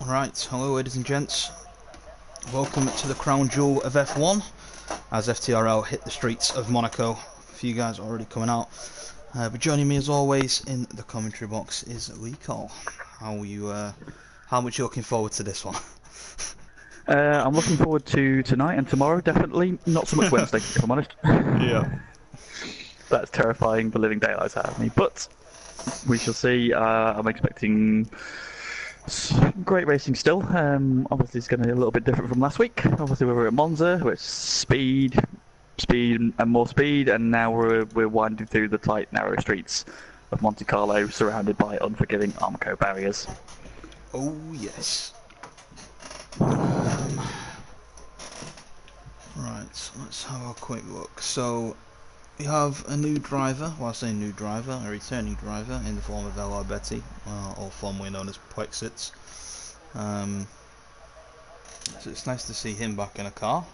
Right, hello ladies and gents, welcome to the crown jewel of F1 as FTRL hit the streets of Monaco. A few guys already coming out, but joining me as always in the commentary box is Lee Cole. How much are you looking forward to this one? I'm looking forward to tonight and tomorrow, definitely. Not so much Wednesday, if I'm honest. Yeah. That's terrifying the living daylights out of me, but we shall see. I'm expecting great racing still. Obviously, it's going to be a little bit different from last week. Obviously, we were at Monza, where it's speed, and more speed, and now we're winding through the tight, narrow streets of Monte Carlo, surrounded by unforgiving Armco barriers. Oh yes. Right, let's have a quick look. So, we have a new driver, well I say new driver, a returning driver in the form of L.R. Betty, or formerly known as Plexits. So it's nice to see him back in a car.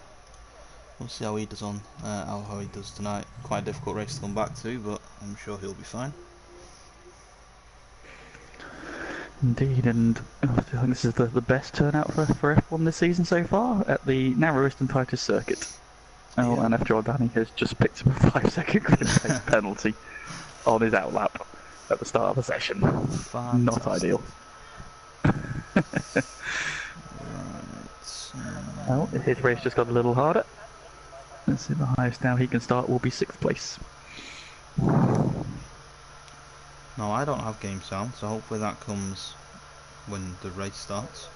We'll see how he does on, how he does tonight. Quite a difficult race to come back to, but I'm sure he'll be fine. Indeed, and I think this is the best turnout for F1 this season so far, at the narrowest and tightest circuit. Oh, yeah. And FTRL Danny has just picked up a 5-second grid pace penalty on his outlap at the start of the session. Fantastic. Not ideal. Right. Well, his race just got a little harder. Let's see, the highest now he can start will be 6th place. No, I don't have game sound, so hopefully that comes when the race starts.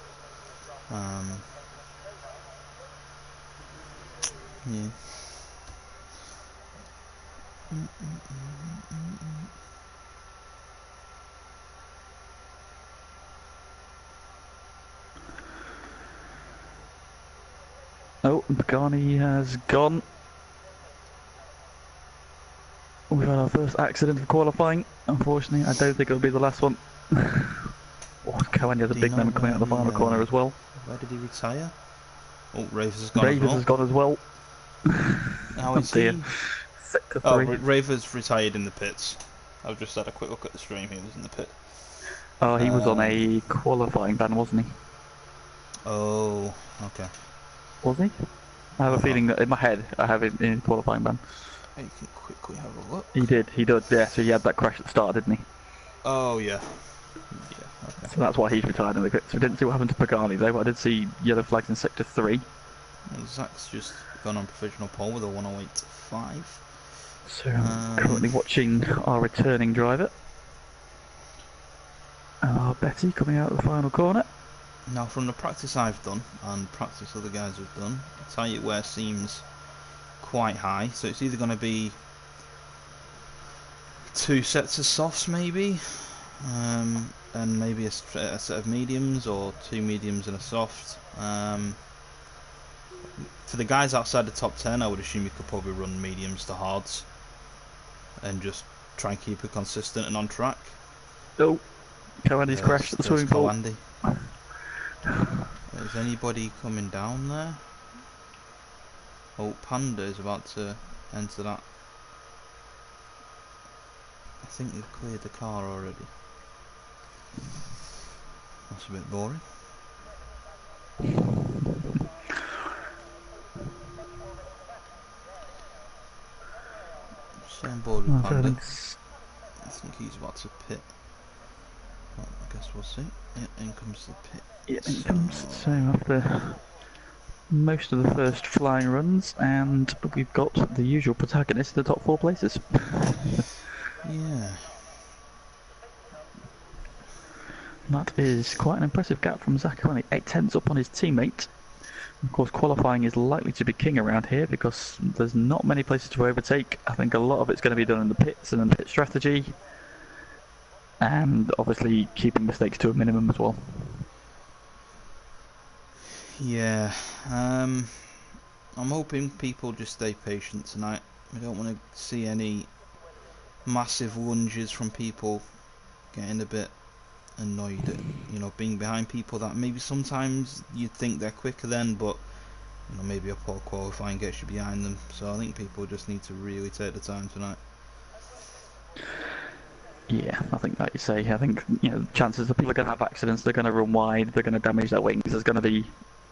Yeah. Oh, Pagani has gone. We've had our first accident of qualifying. Unfortunately, I don't think it'll be the last one. Cohen has a big man coming out of the final corner as well. Where did he retire? Oh, Ravers has gone Ravers has gone as well. How is he? Sector 3. Oh, Ravers retired in the pits. I've just had a quick look at the stream. He was in the pit. Oh, he was on a qualifying ban, wasn't he? Oh, okay. Was he? I have a feeling that in my head I have it in qualifying ban. You can quickly have a look. He did, yeah, so he had that crash at the start, didn't he? Oh, yeah. Yeah, okay. So that's why he's retired in the pits. We didn't see what happened to Pagani though, but I did see yellow flags in Sector 3. Well, Zach's just gone on provisional pole with a 108.5. So I'm currently watching our returning driver. Our Betty coming out of the final corner. Now from the practice I've done, and practice other guys have done, the tyre wear seems quite high, so it's either going to be 2 sets of softs maybe, and maybe a set of mediums, or 2 mediums and a soft. For the guys outside the top 10, I would assume you could probably run mediums to hards and just try and keep it consistent and on track. Oh, Cohen's crashed at the swimming pool. Is anybody coming down there? Oh, Panda is about to enter that. I think they've cleared the car already. That's a bit boring. Stay on board with Panda. I think he's about to pit. Well, I guess we'll see. Yeah, in comes the pit. Yeah, in comes. So after most of the first flying runs, and we've got the usual protagonist in the top 4 places. Yeah. That is quite an impressive gap from Zach, only 8/10 up on his teammate. Of course, qualifying is likely to be king around here because there's not many places to overtake. I think a lot of it's going to be done in the pits and in pit strategy, and obviously keeping mistakes to a minimum as well. Yeah, I'm hoping people just stay patient tonight. I don't want to see any massive lunges from people getting a bit annoyed at, being behind people that maybe sometimes you'd think they're quicker than, but maybe a poor qualifying gets you behind them. So I think people just need to really take the time tonight. Yeah, I think like you say, I think chances that people are going to have accidents, they're going to run wide, they're going to damage their wings. There's going to be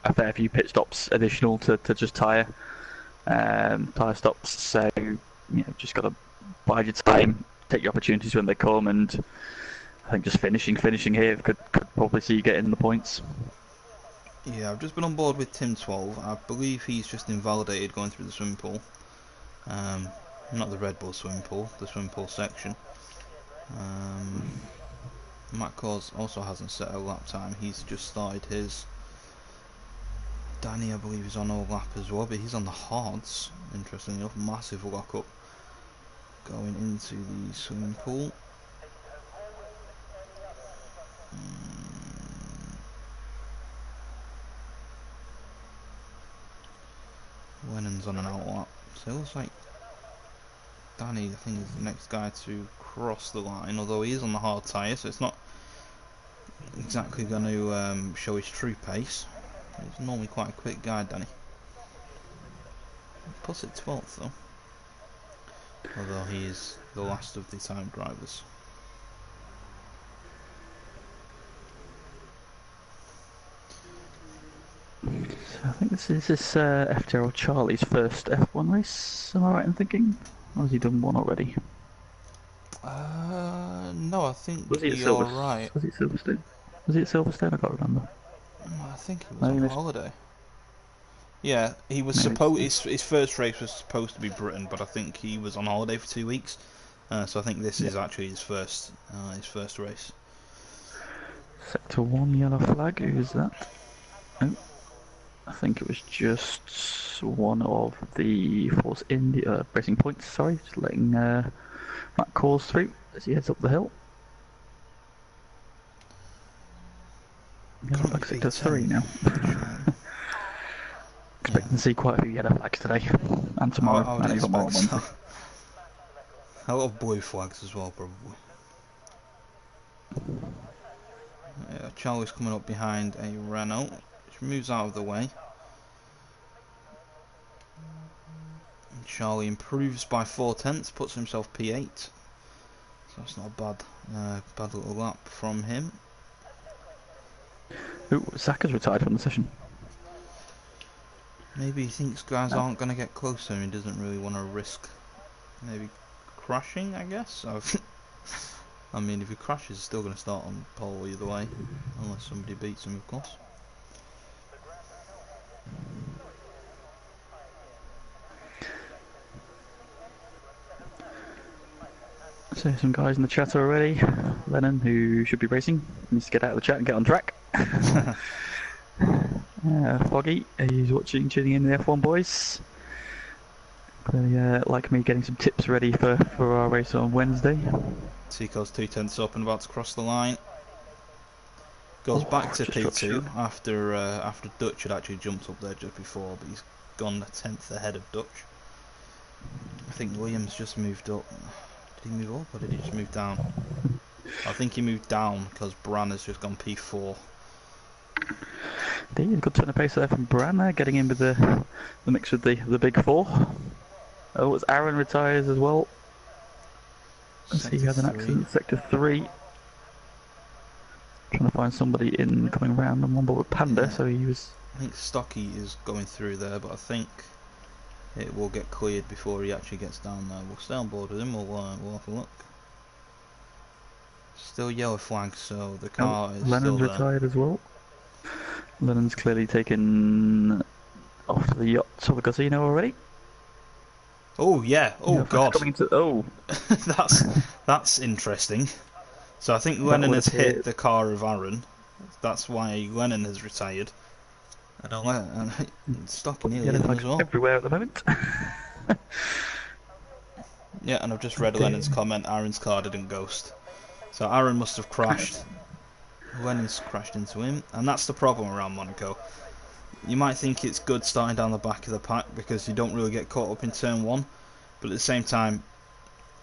a fair few pit stops additional to just tyre stops. So just got to bide your time, take your opportunities when they come, and I think just finishing here could probably see you getting the points. Yeah, I've just been on board with Tim 12. I believe he's just invalidated going through the swimming pool. Not the Red Bull swimming pool, the swimming pool section. Matt Cause also hasn't set a lap time. He's just started his. Danny, I believe, is on a lap as well, but he's on the hards. Interestingly enough, massive lockup going into the swimming pool. Lennon's on an out lap, so it looks like Danny, I think, is the next guy to cross the line, although he is on the hard tyre, so it's not exactly going to show his true pace. He's normally quite a quick guy, Danny. Plus at 12th though, although he is the last of the time drivers. So I think this is FTRL Charlie's first F1 race, am I right in thinking? Or has he done one already? No, I think Was he at you're right. Was he at Silverstone? Was he at Silverstone? I can't remember. I think he was on holiday. Yeah, he was his first race was supposed to be Britain, but I think he was on holiday for 2 weeks. So I think this is actually his first race. Sector 1 yellow flag, who is that? Oh, I think it was just one of the Force India racing points, sorry, just letting Matt Cause through as he heads up the hill. Yellow flag sector 3 now. Expecting to see quite a few yellow flags today and tomorrow, and even more on Wednesday. A lot of blue flags as well, probably. Yeah, Charlie's coming up behind a Renault, which moves out of the way. And Charlie improves by 4/10, puts himself P8. So that's not a bad little lap from him. Ooh, Zaka's retired from the session. Maybe he thinks guys aren't going to get close to him. He doesn't really want to risk maybe crashing, I guess. I mean, if he crashes, he's still going to start on pole either way, unless somebody beats him, of course. So some guys in the chat already. Lennon, who should be racing, needs to get out of the chat and get on track. Foggy, he's watching, tuning in the F1 boys. Clearly, like me, getting some tips ready for our race on Wednesday. Tico's 2/10 up and about to cross the line. Goes back to P2 after Dutch had actually jumped up there just before, but he's gone a 10th ahead of Dutch. I think Williams just moved up. Did he move up or did he just move down? I think he moved down because Bran has just gone P4. Indeed, good turn of pace there from Bran there, getting in with the mix with the big four. Oh, it's Aaron retires as well. Let's see, he had an accident. Sector 3. Trying to find somebody in coming round and one board with Panda, yeah. So he was. I think Stocky is going through there, but I think it will get cleared before he actually gets down there. We'll stay on board with him. We'll have a look. Still yellow flag, so the car is Lennon's still there. Retired as well. Lennon's clearly taken off to the yacht or the casino already. Oh yeah! Oh god! Oh, that's interesting. So I think Lennon has hit the car of Aaron. That's why Lennon has retired. And Stocky nearly hit him as well. Everywhere at the moment. Yeah, and I've just read Lennon's comment. Aaron's car didn't ghost, so Aaron must have crashed. Lennon's crashed into him, and that's the problem around Monaco. You might think it's good starting down the back of the pack because you don't really get caught up in turn 1, but at the same time,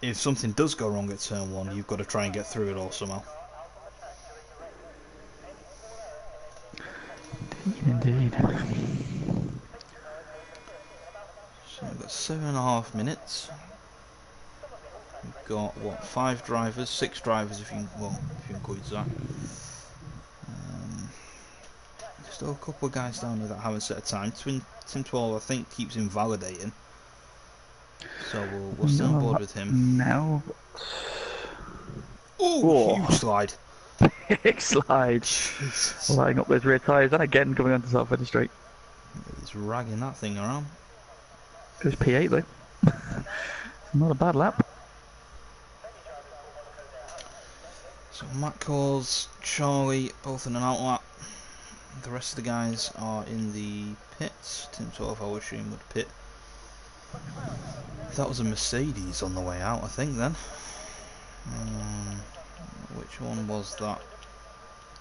if something does go wrong at turn 1, you've got to try and get through it all somehow. Indeed. So we've got 7.5 minutes. We've got what, 5 drivers, 6 drivers if you include Zach. Still a couple of guys down there that haven't set a time. Tim 12 I think keeps invalidating. So we'll stay on board with him. Now. Oh, huge slide. Big slide. Jesus. Lighting up those rear tyres and again coming onto South Valley Straight. He's ragging that thing around. Goes P8 though. Not a bad lap. So Matt calls Charlie both in an out lap. The rest of the guys are in the pits. Tim 12 I would assume would pit. That was a Mercedes on the way out, I think then. Which one was that?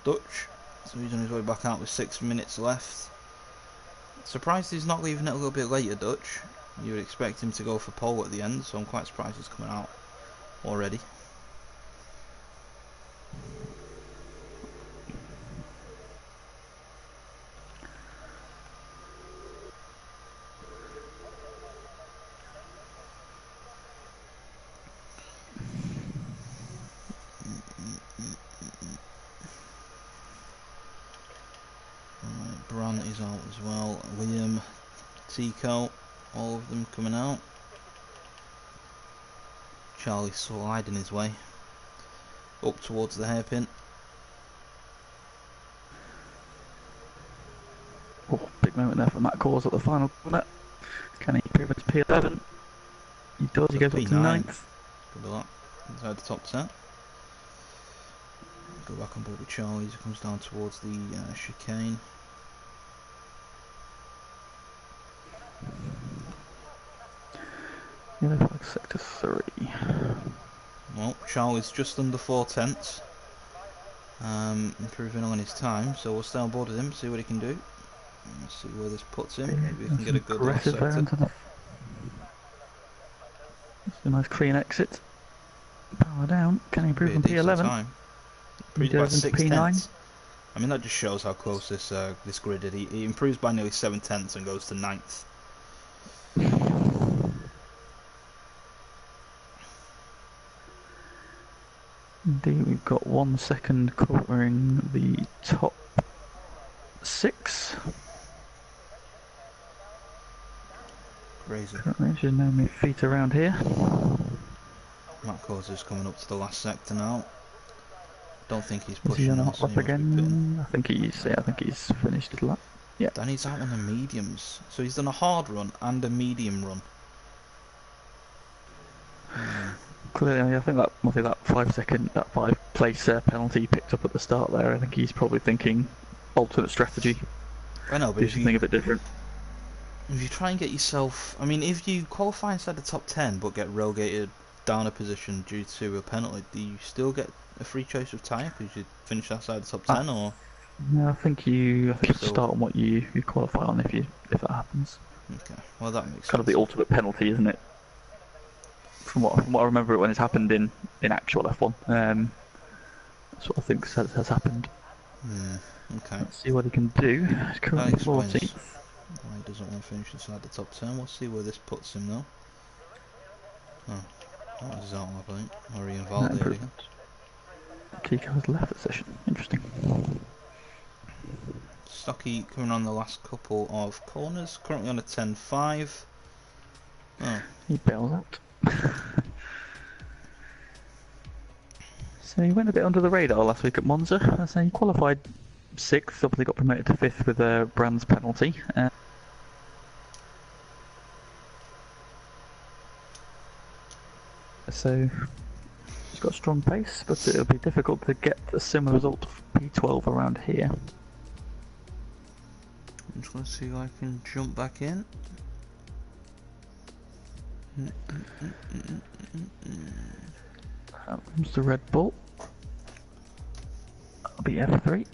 Dutch. So he's on his way back out with 6 minutes left. Surprised he's not leaving it a little bit later, Dutch. You would expect him to go for pole at the end, so I'm quite surprised he's coming out already. Brant is out as well. Liam, Tico, all of them coming out. Charlie sliding his way up towards the hairpin. Oh, big moment there for Matt Cause at the final corner. Can he improve it to P11? He does, he goes up to 9th. Good luck. Inside the top 10. Go back on board with Charlie as he comes down towards the chicane. Yellow flag sector 3. Well, Charlie's just under 4/10. Improving on his time, so we'll stay on board with him, see what he can do. Let's see where this puts him. Maybe we can get a good last sector. That's a nice clean exit. Power down. Can he improve from P11? He goes into P9. I mean, that just shows how close this grid is. He improves by nearly 7/10 and goes to 9th. Indeed, we've got 1 second covering the top 6. Crazy. Currently, should know me feet around here. Matt Causer's coming up to the last sector now. Don't think he's Is pushing he on a us. hot lap again? I think he's finished his lap. Yeah. Then he's out on the mediums. So he's done a hard run and a medium run. Clearly, I think that 5 place penalty he picked up at the start there. I think he's probably thinking alternate strategy. I know, but do something a bit different. If you try and get yourself, I mean, if you qualify inside the top 10 but get relegated down a position due to a penalty, do you still get a free choice of tyre because you finish outside the top 10, or? No, I think you start on what you qualify on if that happens. Okay, well that makes sense. Kind of the ultimate penalty, isn't it? From what I remember when it's happened in actual F1. That's what I think has happened. Okay. Let's see what he can do. He's currently 14th. Why he doesn't want to finish inside the top 10. We'll see where this puts him though. Oh, that was his out lap, I think. Or he invalidated again. Tico has left the session. Interesting. Stocky coming on the last couple of corners. Currently on a 10.5. Oh. He bails out. So he went a bit under the radar last week at Monza. So he qualified 6th, obviously got promoted to 5th with a Brand's penalty. So he's got a strong pace, but it'll be difficult to get a similar result to P12 around here. I'm just going to see if I can jump back in. Out comes the Red Bull. That'll be F3.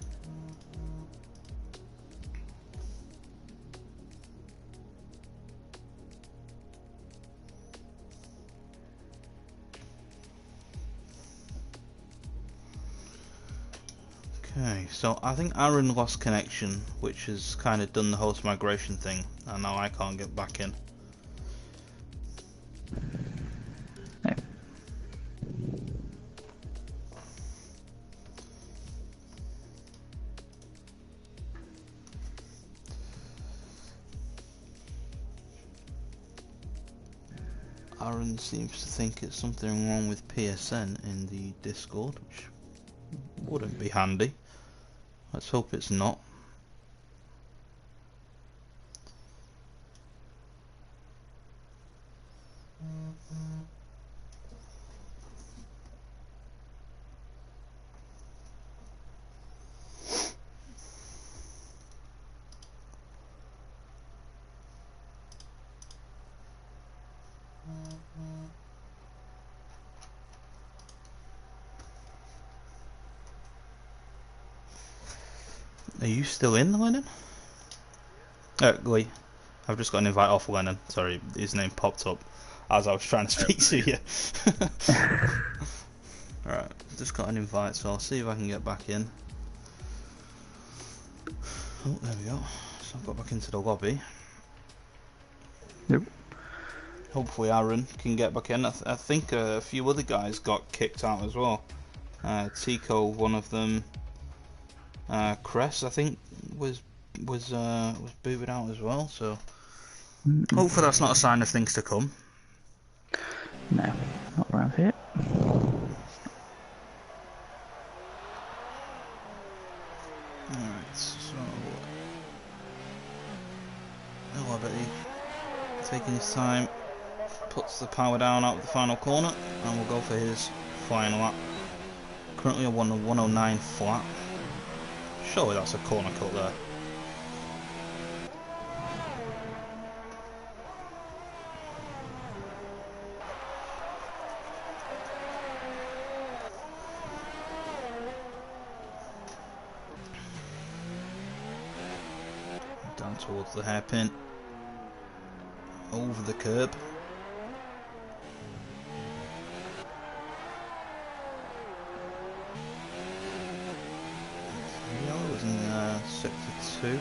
Okay, so I think Aaron lost connection, which has kind of done the host migration thing, and now I can't get back in. No. Aaron seems to think it's something wrong with PSN in the Discord, which wouldn't be handy. Let's hope it's not. Are you still in, Lennon? Lee. I've just got an invite off Lennon. Sorry, his name popped up as I was trying to speak to you. Alright, just got an invite, so I'll see if I can get back in. Oh, there we go. So I've got back into the lobby. Yep. Hopefully Aaron can get back in. I think a few other guys got kicked out as well. Tico, one of them. Cress, I think, was booted out as well. So hopefully that's not a sign of things to come. No, not around here. Alright, so oh, I bet he taking his time, puts the power down out of the final corner, and we'll go for his final lap. Currently a 109 flat. Surely that's a corner cut there. Down towards the hairpin. Over the curb. Yellow was in sector 2.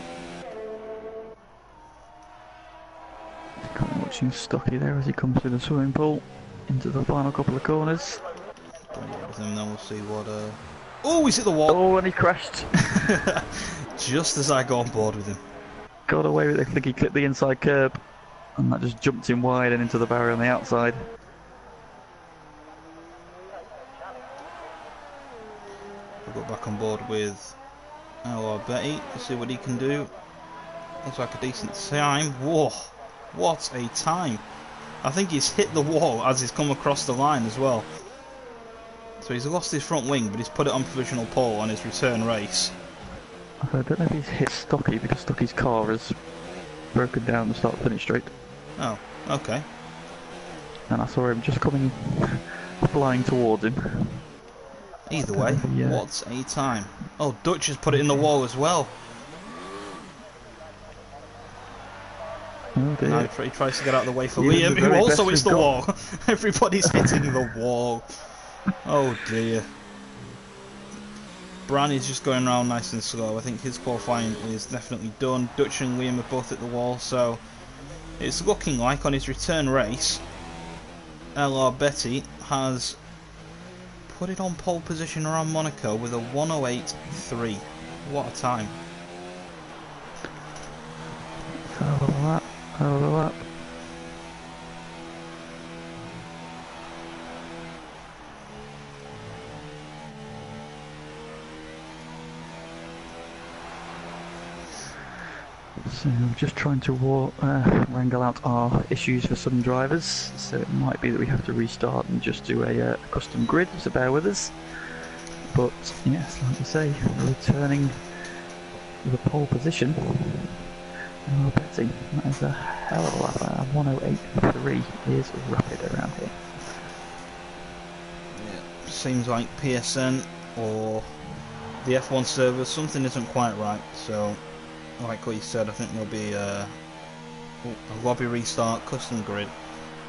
Kind of watching Stocky there as he comes through the swimming pool into the final couple of corners. Don't get with him, then we'll see what. Oh, he's hit the wall! Oh, and he crashed. Just as I got on board with him. Got away with it. I think he clipped the inside curb, and that just jumped him wide and into the barrier on the outside. We've got back on board with our Betty. Let's see what he can do. Looks like a decent time. Whoa, what a time! I think he's hit the wall as he's come across the line as well. So he's lost his front wing, but he's put it on provisional pole on his return race. I don't know if he's hit Stocky because Stocky's car has broken down the start-finish straight. Oh, okay. And I saw him just coming, flying towards him. Either way, what a time. Oh, Dutch has put it in the wall as well. Oh dear. Now he tries to get out of the way for Yeah, Liam, the who very also best hits the we've got. wall. Everybody's hitting the wall. Oh dear. Bran is just going around nice and slow. I think his qualifying is definitely done. Dutch and Liam are both at the wall, so it's looking like on his return race, LR Betty has put it on pole position around Monaco with a 108.3. What a time. Hell of a lap, hell of a lap. So I'm just trying to wrangle out our issues for some drivers, so it might be that we have to restart and just do a custom grid, so bear with us. But yes, like I say, returning to the pole position, and we're betting that is a hell of a lap. 108.3 is rapid around here. Yeah, seems like PSN or the F1 server, something isn't quite right, so like what you said, I think there'll be a lobby restart, custom grid.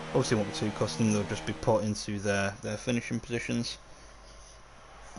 Obviously won't be too custom, they'll just be put into their finishing positions.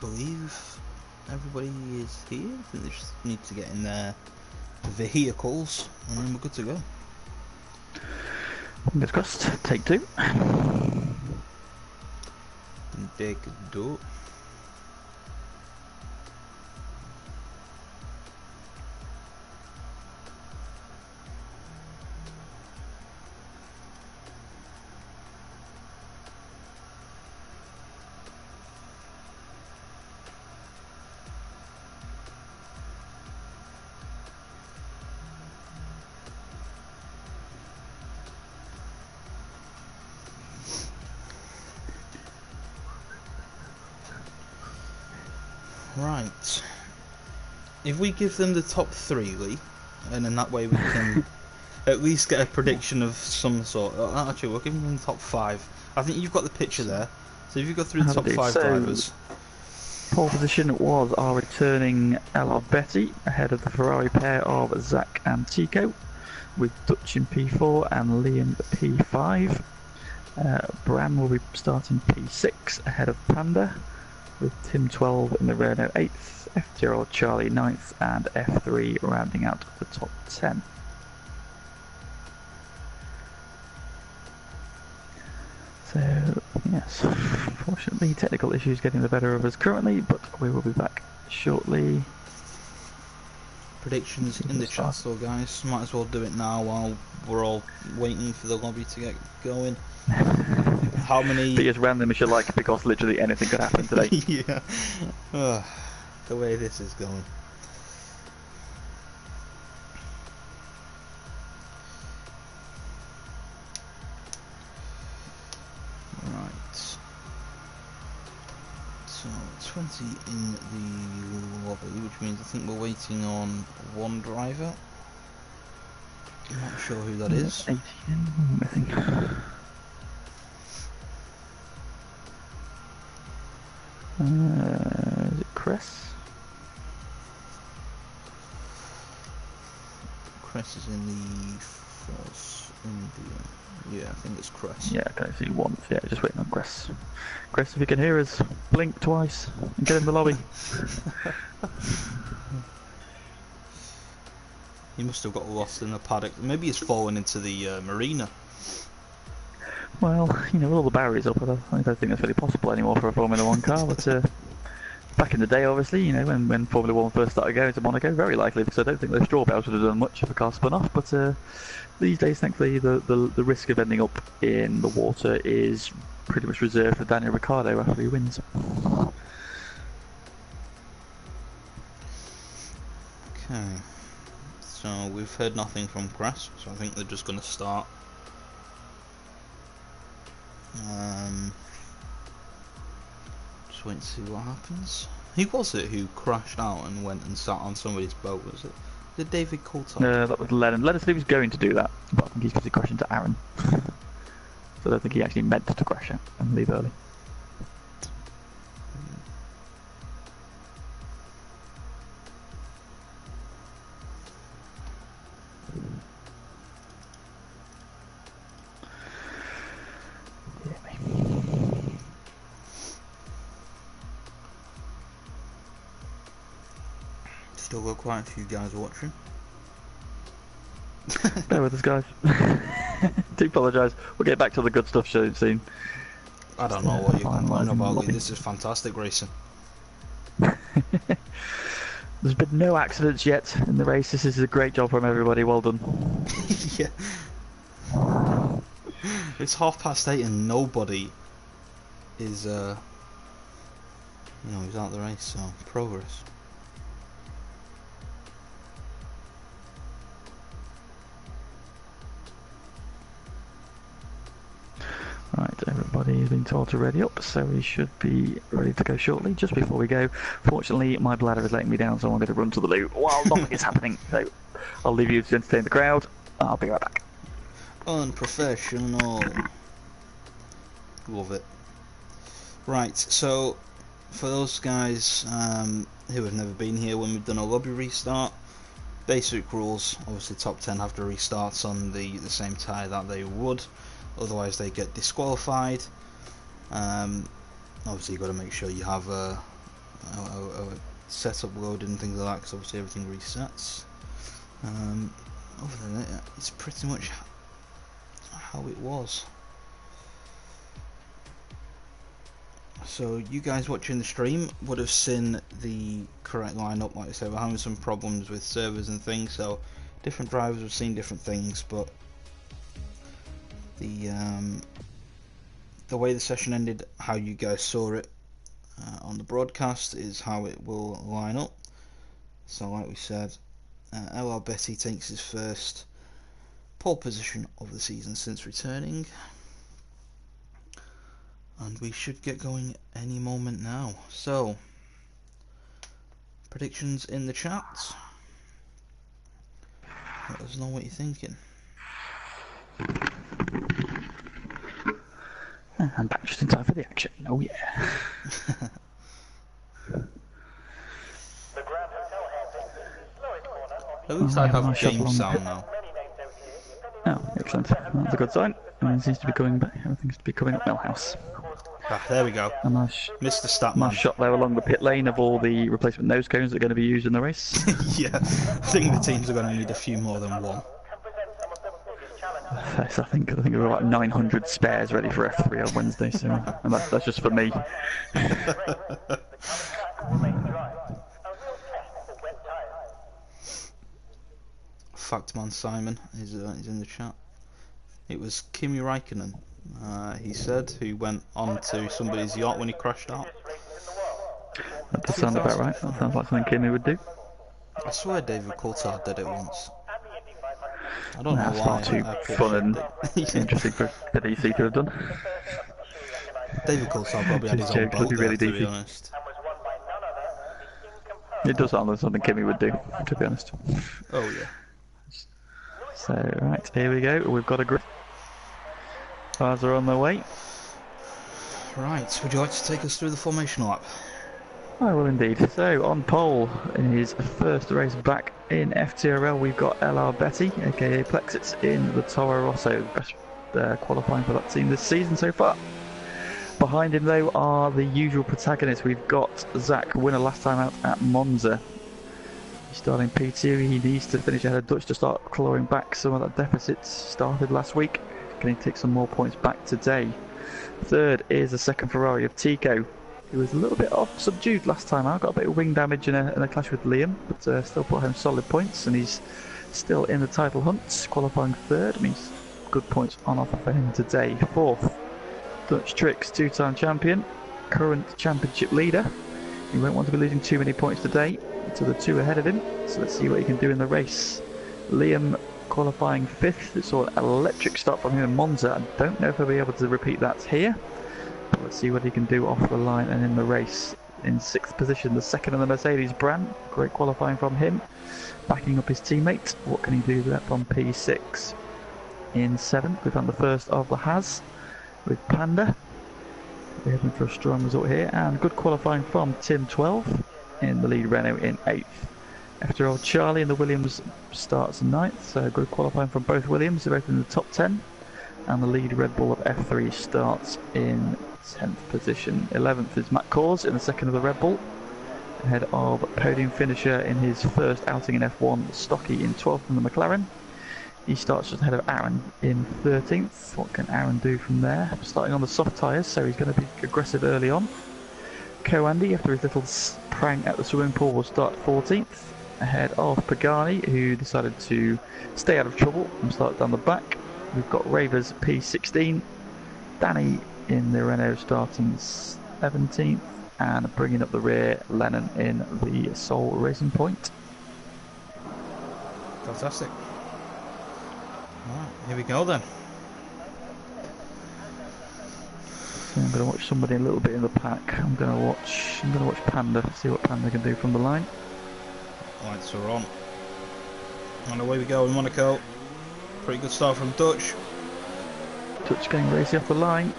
believe everybody is here. I think they just need to get in their vehicles and then we're good to go. Fingers crossed. Take two. Take two. Right. If we give them the top 3, Lee, and in that way we can at least get a prediction of some sort. Actually, we'll give them the top 5. I think you've got the picture there. So if you go through the top 5 drivers. Pole position was our returning LR Betty, ahead of the Ferrari pair of Zach and Tico, with Dutch in P4 and Liam P5. Bran will be starting P6, ahead of Panda, with Tim 12 in the Renault 8th, FTRL Charlie 9th, and F3 rounding out the top 10. So, yes, fortunately technical issues getting the better of us currently, but we will be back shortly. Predictions in the chat though, guys. Might as well do it now while we're all waiting for the lobby to get going. How many... Be as random as you like, because literally anything could happen today. Yeah. The way this is going. Right. So, 20 in the lobby, which means I think we're waiting on one driver. I'm not sure who that is. 80 in, I think. Is it Chris? Chris is in the Force India. Yeah, I think it's Chris. Yeah, I can see one. Yeah, just waiting on Chris. Chris, if you can hear us, blink twice and get in the lobby. He must have got lost in the paddock. Maybe he's fallen into the marina. Well, you know, with all the barriers up, I don't think that's really possible anymore for a Formula 1 car, but back in the day, obviously, you know, when Formula 1 first started going to Monaco, very likely, because I don't think those straw bales would have done much if a car spun off, but these days, thankfully, the risk of ending up in the water is pretty much reserved for Daniel Ricciardo after he wins. Okay, so we've heard nothing from Grass, so I think they're just going to start. Just wait and see what happens. Who was it who crashed out and went and sat on somebody's boat? Was it David Coulthard? No, that was Lennon. Lennon said he was going to do that, but I think he's because he crashed into Aaron. So I don't think he actually meant to crash out and leave early. Still got quite a few guys watching. Bear with us, guys. Do apologise. We'll get back to the good stuff soon. I don't know what you're complaining about, Lee. This is fantastic racing. There's been no accidents yet in the race. This is a great job from everybody. Well done. Yeah. It's 8:30 and nobody is, you know, he's out of the race, so progress. Right, everybody has been told to ready up, so we should be ready to go shortly. Just before we go, fortunately, my bladder is letting me down, so I'm going to run to the loo while nothing is happening. So I'll leave you to entertain the crowd. I'll be right back. Unprofessional. Love it. Right, so for those guys who have never been here, when we've done a lobby restart, basic rules, obviously top 10 have to restart on the same tyre that they would, otherwise they get disqualified. Obviously you've got to make sure you have a our setup loaded and things like that, because obviously everything resets. Other than that, it's pretty much how it was. So you guys watching the stream would have seen the correct lineup. Like I said, we're having some problems with servers and things, so different drivers have seen different things, but the way the session ended, how you guys saw it on the broadcast, is how it will line up. So like we said, LR Betty takes his first pole position of the season since returning, and we should get going any moment now. So, predictions in the chat. Let us know what you're thinking. I'm back just in time for the action. Oh yeah. At least I have game sound now. Oh, excellent. That's a good sign. Everything seems to be coming back. Everything seems to be coming up Millhouse. Ah, there we go. Mr. Statman. Nice shot there along the pit lane of all the replacement nose cones that are going to be used in the race. Yeah, I think the teams are going to need a few more than one. Yes, I think we've got about 900 spares ready for F3 on Wednesday, so and that's just for me. Factman Simon is in the chat. It was Kimi Räikkönen, he said, who went on to somebody's yacht when he crashed out. That does sound about right. That sounds like something Kimi would do. I swear David Coulthard did it once. I don't know That's why. far too fun and interesting for the DC to have done. David Coulthard probably had his own boat there, really to be honest. It does sound like something Kimi would do, to be honest. Oh yeah. So, right, here we go. We've got a grid. Cars are on their way. Right, would you like to take us through the formation lap? I will indeed. So, on pole in his first race back in FTRL, we've got LR Betty, aka Plexits, in the Toro Rosso, best qualifying for that team this season so far. Behind him, though, are the usual protagonists. We've got Zach, winner last time out at Monza. He's starting P2. He needs to finish ahead of Dutch to start clawing back some of that deficit started last week. Can he take some more points back today? Third is the second Ferrari of Tico. He was a little bit off subdued last time out, got a bit of wing damage in a clash with Liam, but still put home solid points, and he's still in the title hunt, qualifying third. Means good points on offer for him today. Fourth, Dutch Tricks, two-time champion, current championship leader. He won't want to be losing too many points today to the two ahead of him, so let's see what he can do in the race. Liam qualifying fifth. It's all an electric start from him in Monza. I don't know if he'll be able to repeat that here. Let's see what he can do off the line and in the race. In sixth position, the second in the Mercedes brand. Great qualifying from him. Backing up his teammate. What can he do there from P6? In seventh, we found the first of the Haas with Panda. We're hoping for a strong result here. And good qualifying from Tim 12 in the lead Renault in eighth. After all, Charlie in the Williams starts ninth. So good qualifying from both Williams. They're both in the top 10. And the lead Red Bull of F3 starts in 10th position. 11th is Matt Kors in the second of the Red Bull, ahead of podium finisher in his first outing in F1, Stocky in 12th in the McLaren. He starts just ahead of Aaron in 13th. What can Aaron do from there? Starting on the soft tyres, so he's going to be aggressive early on. Co-Andy, after his little prank at the swimming pool, will start 14th, ahead of Pagani, who decided to stay out of trouble and start down the back. We've got Ravers P16, Danny in the Renault starting 17th, and bringing up the rear, Lennon in the Soul Racing Point. Fantastic. Alright, here we go then. So I'm going to watch somebody a little bit in the pack. I'm going to watch Panda, see what Panda can do from the line. Lights are on. And away we go in Monaco. Pretty good start from Dutch. Dutch getting racy off the line.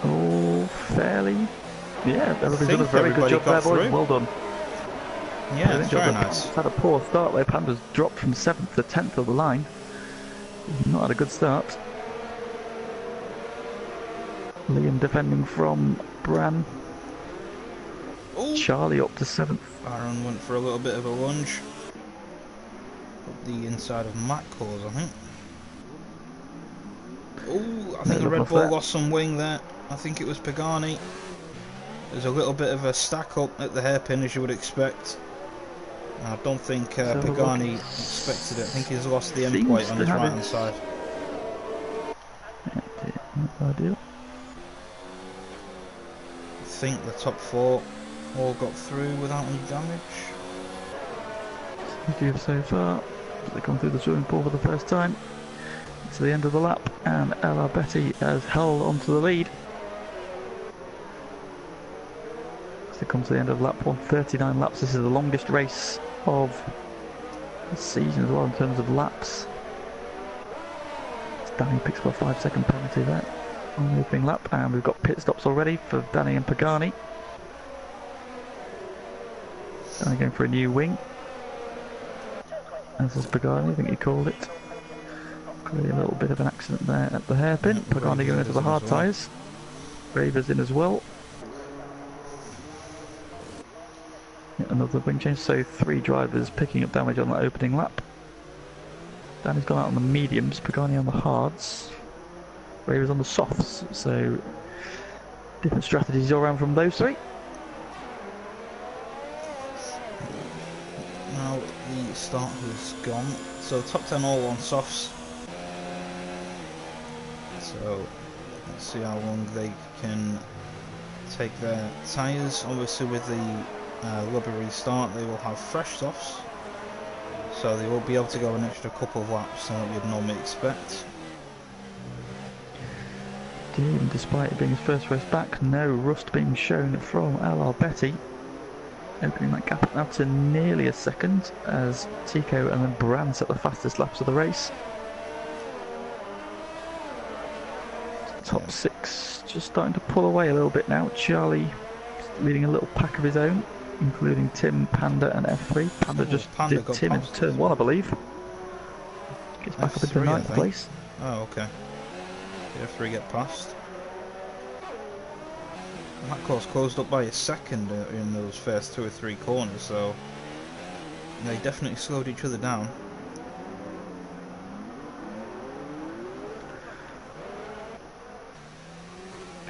Oh, fairly. Yeah, everybody's done a very good job there, boys. Well done. Yeah, it's very nice. Had a poor start there. Panda's dropped from 7th to 10th of the line. Not had a good start. Liam defending from Bran. Oh! Charlie up to 7th. Aaron went for a little bit of a lunge. Up the inside of Matt cause, I think. Oh, I think the Red Bull lost some wing there. I think it was Pagani. There's a little bit of a stack up at the hairpin, as you would expect. I don't think Pagani expected it. I think he's lost the end plate on his right hand side. Not ideal. I think the top 4 all got through without any damage. So far, they come through the swimming pool for the first time. To the end of the lap, and LR Betty has held onto the lead. As they come to the end of lap 139 laps, this is the longest race of the season as well in terms of laps. As Danny picks up a 5-second penalty there on the opening lap, and we've got pit stops already for Danny and Pagani. Danny going for a new wing. As is Pagani, I think he called it. Clearly a little bit of an accident there at the hairpin. Pagani going into the hard tyres. Raver's in as well. Another wing change, so 3 drivers picking up damage on that opening lap. Danny's gone out on the mediums, Pagani on the hards. Raver's on the softs, so different strategies all around from those 3. Now the start has gone, so top 10 all on softs. So let's see how long they can take their tyres. Obviously with the rubber restart they will have fresh softs, so they will be able to go an extra couple of laps than what you'd normally expect. Even despite it being his first race back, no rust being shown from LR Betty. Opening that gap now to nearly a second as Tico and then Bran set the fastest laps of the race. Top 6 just starting to pull away a little bit now. Charlie leading a little pack of his own, including Tim, Panda and F3. Panda did Tim in turn 1, I believe. Gets back up into 9th place. Oh, okay. Did F3 get past? And that course closed up by a second in those first 2 or 3 corners, so they definitely slowed each other down.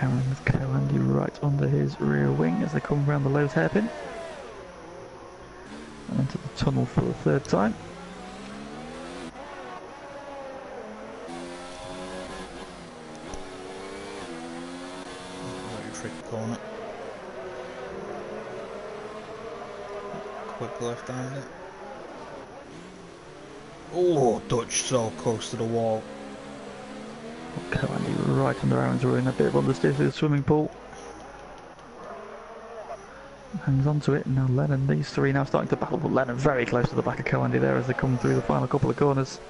Aaron with Coandy right under his rear wing as they come around the Lowe's hairpin. And into the tunnel for the 3rd time. Very tricky corner. Quick left hander. Oh, Dutch so close to the wall. Coandy right under Aaron's ruin, a bit of understeer through the swimming pool. Hangs on to it, and now Lennon, these 3 now starting to battle, but Lennon very close to the back of Coandy there as they come through the final couple of corners.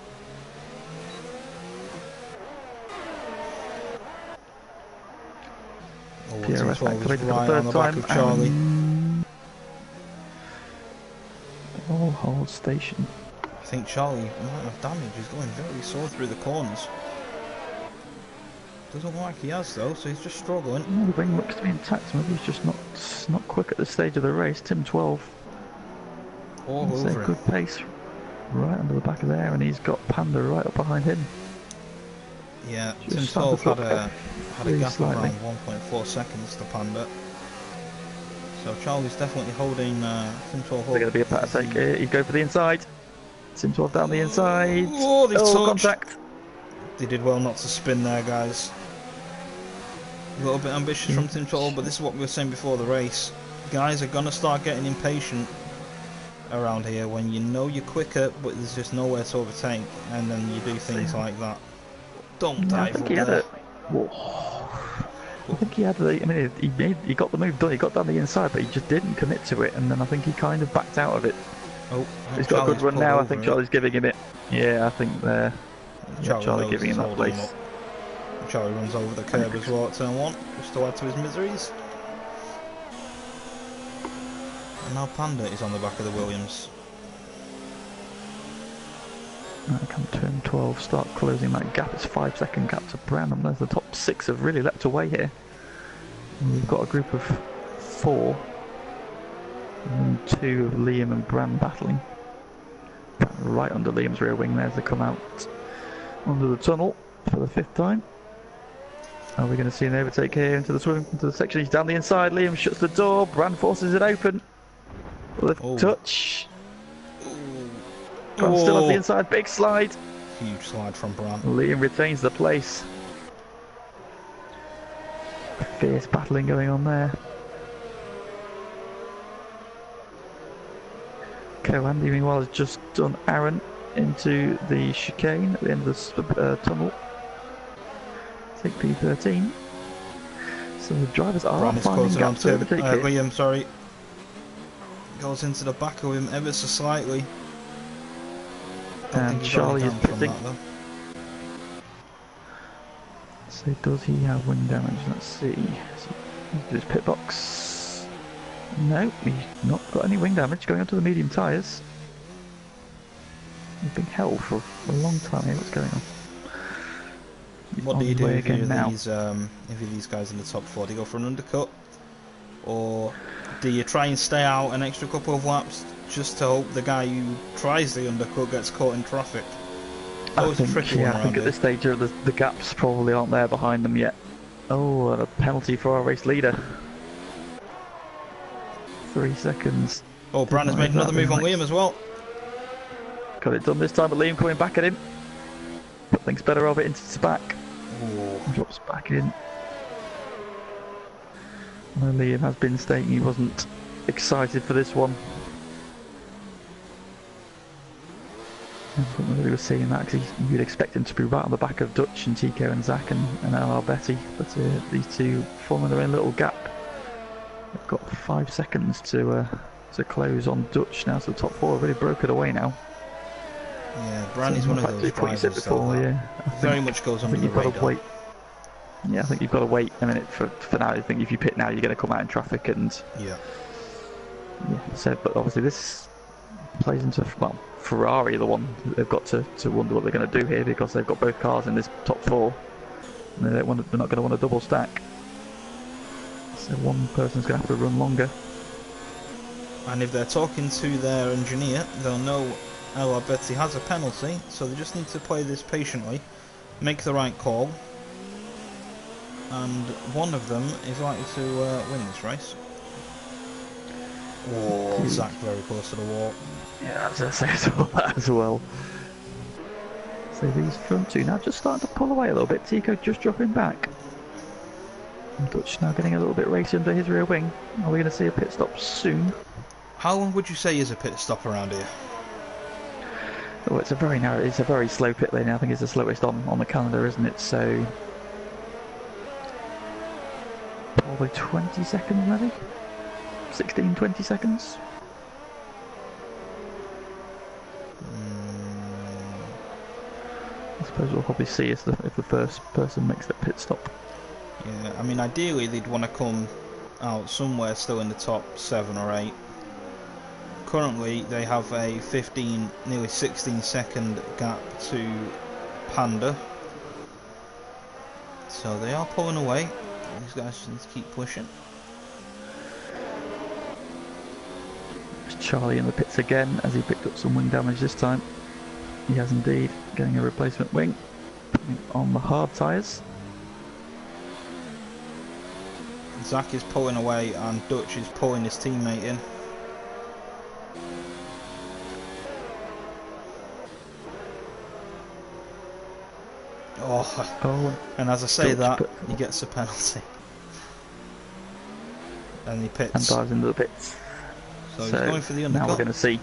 PRS activated for the 3rd time, Charlie. All hold station. I think Charlie might have damage, he's going very sore through the corners. Doesn't look like he has though, so he's just struggling. Oh, the wing looks to be intact, maybe he's just not quick at this stage of the race. Tim 12. All over good pace right under the back of there, and he's got Panda right up behind him. Yeah, Tim 12 had a gap of around 1.4 seconds to Panda. So Charlie's definitely holding Tim 12 up. There's going to be a patter take here, he'd go for the inside. Tim 12 down the inside. Oh, they touched. Contact. They did well not to spin there, guys. A little bit ambitious from Tim 12, but this is what we were saying before the race. Guys are going to start getting impatient around here when you know you're quicker, but there's just nowhere to overtake, and then you do things like that. Don't dive up there. I think he had the. I mean, he got the move done. He got down the inside, but he just didn't commit to it, and then I think he kind of backed out of it. Oh, he's got a good run now. I think Charlie's giving him it. Yeah, I think there. Charlie giving him that place. Charlie runs over the curb as well at turn 1, just to add to his miseries. And now Panda is on the back of the Williams. Come turn 12 start closing that gap. It's 5-second gap to Bran, and the top 6 have really leapt away here. And we've got a group of 4, and 2 of Liam and Bran battling. Right under Liam's rear wing there as they come out under the tunnel for the 5th time. Are we going to see an overtake here into the section? He's down the inside. Liam shuts the door. Bran forces it open. With a touch. Bran still on the inside. Big slide. Huge slide from Bran. Liam retains the place. Fierce battling going on there. Andy meanwhile has just done Aaron into the chicane at the end of the tunnel. Take P13. So the drivers are finding gaps to overtake here. Liam, sorry. Goes into the back of him ever so slightly. And Charlie is pitting. So does he have wing damage? Let's see. So he's his pit box. No, he's not got any wing damage. Going onto the medium tyres. He's been held for a long time here. What's going on? What do you do if you're these guys in the top 4? Do you go for an undercut? Or do you try and stay out an extra couple of laps just to hope the guy who tries the undercut gets caught in traffic? I think at this stage the gaps probably aren't there behind them yet. Oh, and a penalty for our race leader. 3 seconds. Oh, Bran has made another move on Liam as well. Got it done this time, but Liam coming back at him. But thinks better of it into his back. Ooh. Drops back in. Well, Liam has been stating he wasn't excited for this one. I don't know if he was seeing that because you'd expect him to be right on the back of Dutch and Tico and Zach and LR Betty, but these two forming their own little gap. They've got 5 seconds to close on Dutch now, so the top 4 have really broken away now. Yeah, Brandy's one of those drivers very much goes under the radar. Wait. Yeah, I think you've got to wait a minute for now. I think if you pit now, you're going to come out in traffic and yeah. So, but obviously this plays into Ferrari, the one they've got to wonder what they're going to do here because they've got both cars in this top 4, and they're not going to want a double stack. So one person's going to have to run longer. And if they're talking to their engineer, they'll know LR Betty has a penalty, so they just need to play this patiently, make the right call, and one of them is likely to win this race. Oh, Zach very close to the wall. Yeah, I saw that as well. So these front two now just starting to pull away a little bit. Tico just dropping back. And Dutch now getting a little bit racy under his rear wing. Are we going to see a pit stop soon? How long would you say is a pit stop around here? Oh, it's a very narrow, it's a very slow pit lane. I think it's the slowest on the calendar, isn't it? So probably 20 seconds, maybe 16, 20 seconds. I suppose we'll probably see if the first person makes that pit stop. Yeah, I mean, ideally they'd want to come out somewhere still in the top 7 or 8. Currently they have a 15, nearly 16 second gap to Panda. So they are pulling away. These guys just need to keep pushing. There's Charlie in the pits again as he picked up some wing damage this time. He has indeed, getting a replacement wing on the hard tyres. Zach is pulling away and Dutch is pulling his teammate in. Oh, and as I say Dutch, that, he gets a penalty. And he pits. And dives into the pits. So he's going for the undercut. Now we're going to see.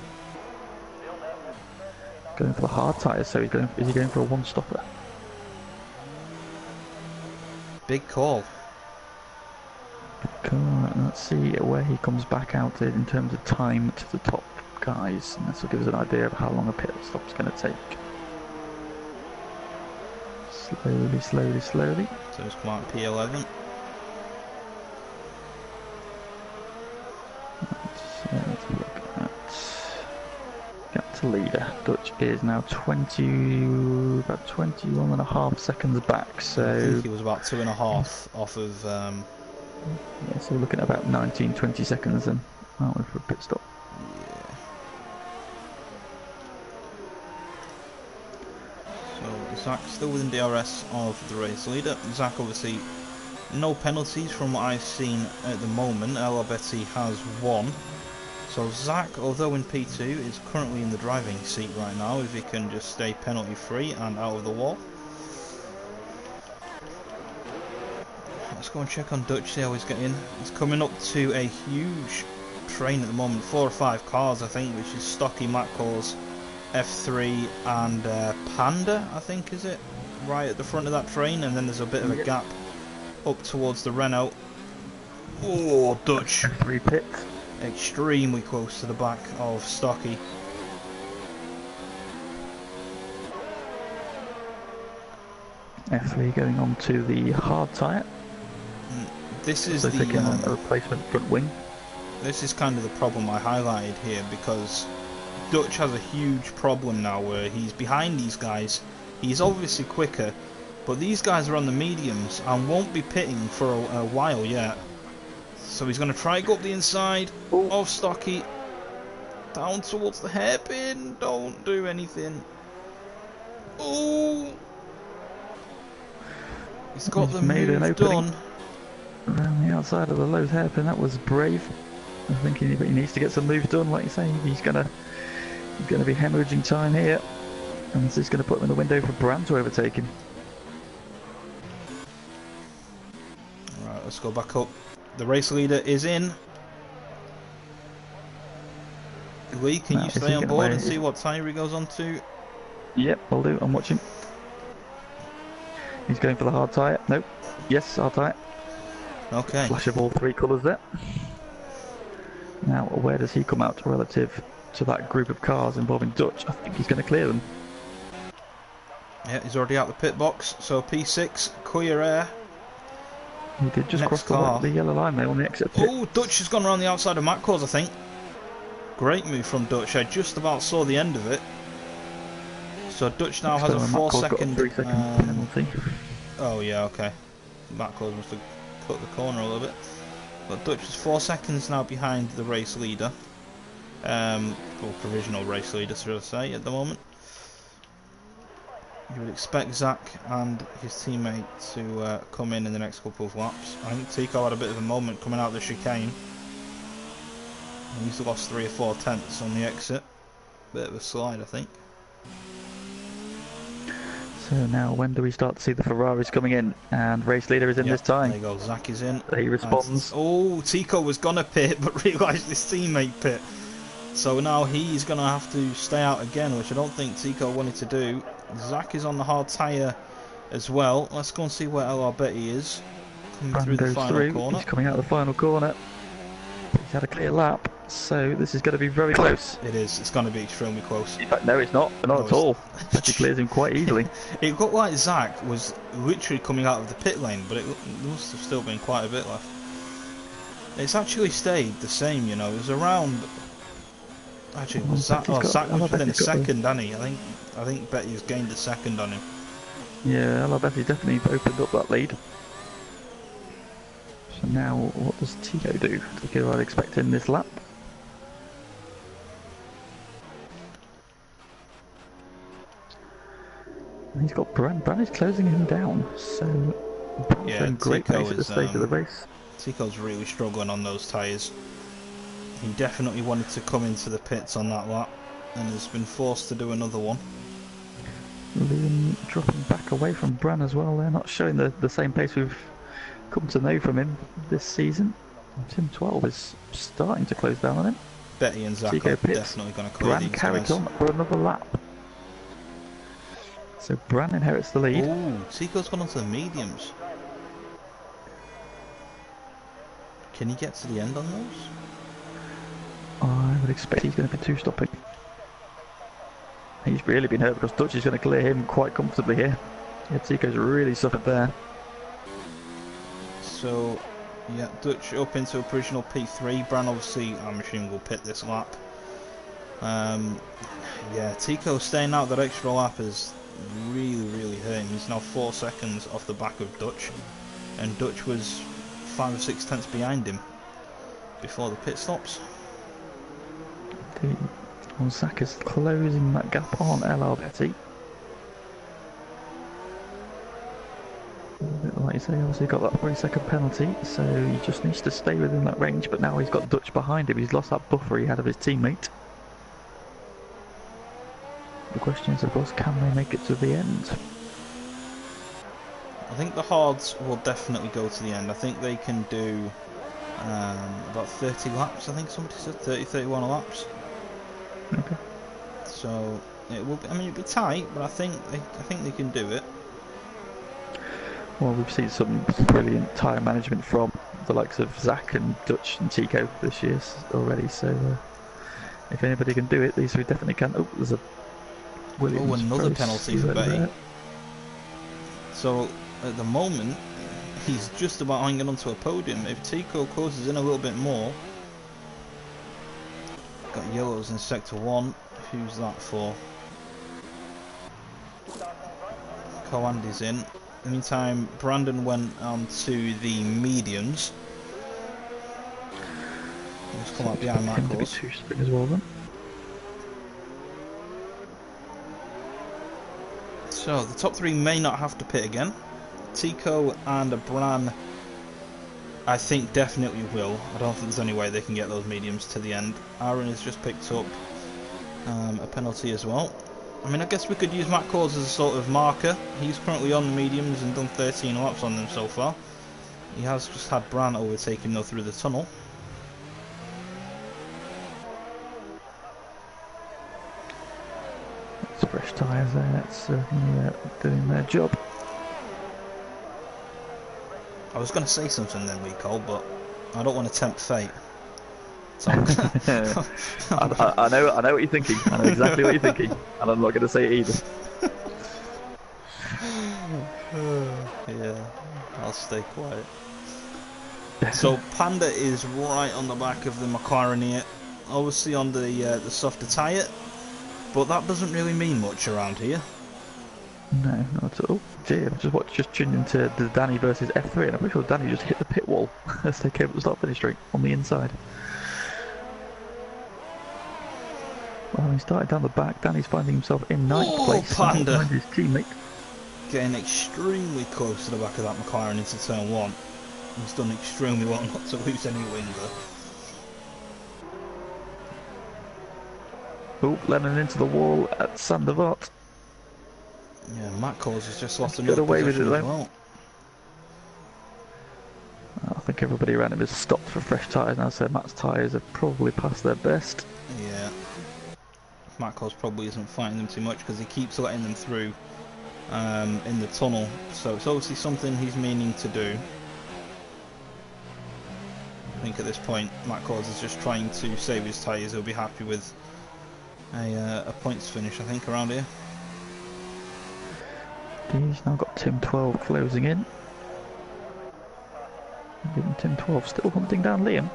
Going for the hard tyres, so is he going for a one-stopper? Big call. Let's see where he comes back out in terms of time to the top guys, and this will give us an idea of how long a pit stop's going to take. Slowly, slowly, slowly. So it's come out P11. Let's look at gap to leader. Dutch is now about 21.5 seconds back. So I think he was about 2.5 off of. Yeah, so we're looking at about 19-20 seconds then, aren't we, for a pit stop? Yeah. So Zach still within DRS of the race leader. Zach obviously no penalties from what I've seen at the moment. El Abeti has one. So Zach, although in P2, is currently in the driving seat right now if he can just stay penalty free and out of the wall. Let's go and check on Dutch, see how he's getting. He's coming up to a huge train at the moment, 4 or 5 cars I think, which is Stocky, Matcors, F3 and Panda I think is it, right at the front of that train, and then there's a bit of a gap up towards the Renault. Oh, Dutch. F3 pit. Extremely close to the back of Stocky. F3 going on to the hard tyre. This is so the taking on a replacement front wing. This is kind of the problem I highlighted here, because Dutch has a huge problem now where he's behind these guys. He's obviously quicker, but these guys are on the mediums and won't be pitting for a while yet. So he's going to try to go up the inside of Stocky, down towards the hairpin. Don't do anything. Oh, he's got the move done. Around the outside of the low hairpin, that was brave. I'm thinking he needs to get some moves done, like you say. He's gonna be hemorrhaging time here, and this is going to put him in the window for Bran to overtake him. Alright, let's go back up. The race leader is in. Lee, can you stay on board and see what tyre he goes on to? Yep, I'll do. I'm watching. He's going for the hard tyre. Nope. Yes, hard tyre. Okay. Flash of all 3 colours there. Now, where does he come out relative to that group of cars involving Dutch? I think he's going to clear them. Yeah, he's already out the pit box. So P6, clear air. He did just cross the yellow line there on the exit pit. Oh, Dutch has gone around the outside of Matcors, I think. Great move from Dutch. I just about saw the end of it. So Dutch now has a 4-second 3-second penalty. Oh yeah, okay. Matcors must have cut the corner a little bit. But Dutch is 4 seconds now behind the race leader. Or provisional race leader, should I say, at the moment. You would expect Zach and his teammate to come in the next couple of laps. I think Tico had a bit of a moment coming out of the chicane. He's lost 3 or 4 tenths on the exit. Bit of a slide, I think. So now, when do we start to see the Ferraris coming in? And race leader is in this time. There you go, Zach is in. He responds. Oh, Tico was gonna pit, but realised his teammate pit. So now he's gonna have to stay out again, which I don't think Tico wanted to do. Zach is on the hard tyre as well. Let's go and see where LR Betty is. Coming through the final corner. He's coming out of the final corner. He's had a clear lap, so this is going to be very close. It is. It's going to be extremely close. In fact, no, it's not. Not at all. Actually clears him quite easily. It looked like Zach was literally coming out of the pit lane, but it must have still been quite a bit left. It's actually stayed the same, you know. It was around. Actually, it was Zach. Oh, Zach was within a second, hasn't he? I think Betty's gained a second on him. Yeah, I bet he definitely opened up that lead. So now, what does Tico do? Tico, I'd expect in this lap. And he's got Bran. Bran is closing him down. So, Bran's in great pace at this stage of the race. Tico's really struggling on those tyres. He definitely wanted to come into the pits on that lap, and has been forced to do another one. Liam dropping back away from Bran as well. They're not showing the same pace we've come to know from him this season. Tim 12 is starting to close down on him. Betty and Zach are definitely going to clear Bran these carried guys. on for another lap. So Bran inherits the lead. Oh, Tico's gone onto the mediums. Can he get to the end on those? I would expect he's going to be two-stopping. He's really been hurt because Dutch is going to clear him quite comfortably here. Yeah, Tico's really suffered there. So, yeah, Dutch up into a provisional P3. Bran obviously, I'm assuming, will pit this lap. Yeah, Tico staying out that extra lap is really hurting. He's now 4 seconds off the back of Dutch, and Dutch was 5 or 6 tenths behind him before the pit stops. Osaka's closing that gap on El Alberti. Like you say, obviously got that 3-second penalty, so he just needs to stay within that range, but now he's got Dutch behind him. He's lost that buffer he had of his teammate. The question is, of course, can they make it to the end? I think the hards will definitely go to the end. I think they can do about 30 laps. I think somebody said 31 laps. Okay. So it will be, I mean, it'll be tight, but I think they can do it. Well, we've seen some brilliant tyre management from the likes of Zach and Dutch and Tico this year already, so if anybody can do it, these three definitely can. Oh, there's a Williams. Oh, another penalty for Betty. So at the moment, he's just about hanging onto a podium. If Tico closes in a little bit more, got yellows in sector 1. Who's that for? Coandy's in. In the meantime, Brandon went on to the mediums. He's come up behind that course. Two spin as well then. So the top 3 may not have to pit again. Tico and Bran, I think, definitely will. I don't think there's any way they can get those mediums to the end. Aaron has just picked up a penalty as well. I mean, I guess we could use Matt Cause as a sort of marker. He's currently on the mediums and done 13 laps on them so far. He has just had Bran overtake him though through the tunnel. It's fresh tyres there, that's certainly doing their job. I was going to say something then, Cole, but I don't want to tempt fate. So I know what you're thinking. I know exactly what you're thinking, and I'm not going to say it either. Yeah, I'll stay quiet. So Panda is right on the back of the McLaren here, obviously on the softer tyre, but that doesn't really mean much around here. No, not at all. Gee, I've just tuned into the Danny versus F3, and I'm pretty sure Danny just hit the pit wall as they came up the start-finish straight on the inside. Well, he started down the back. Danny's finding himself in 9th place. Panda! Behind his teammate. Getting extremely close to the back of that McLaren into turn 1. He's done extremely well not to lose any wing there. Oh, Lennon into the wall at Sandevart. Yeah, Matt Cause has just lost Got another away with position it as though. well. I think everybody around him has stopped for fresh tyres now, so Matt's tyres have probably passed their best. Yeah. Matt Cause probably isn't fighting them too much because he keeps letting them through in the tunnel, so it's obviously something he's meaning to do. I think at this point Matt Cause is just trying to save his tyres. He'll be happy with a points finish, I think, around here. He's now got Tim 12 closing in. Tim 12 still hunting down Liam.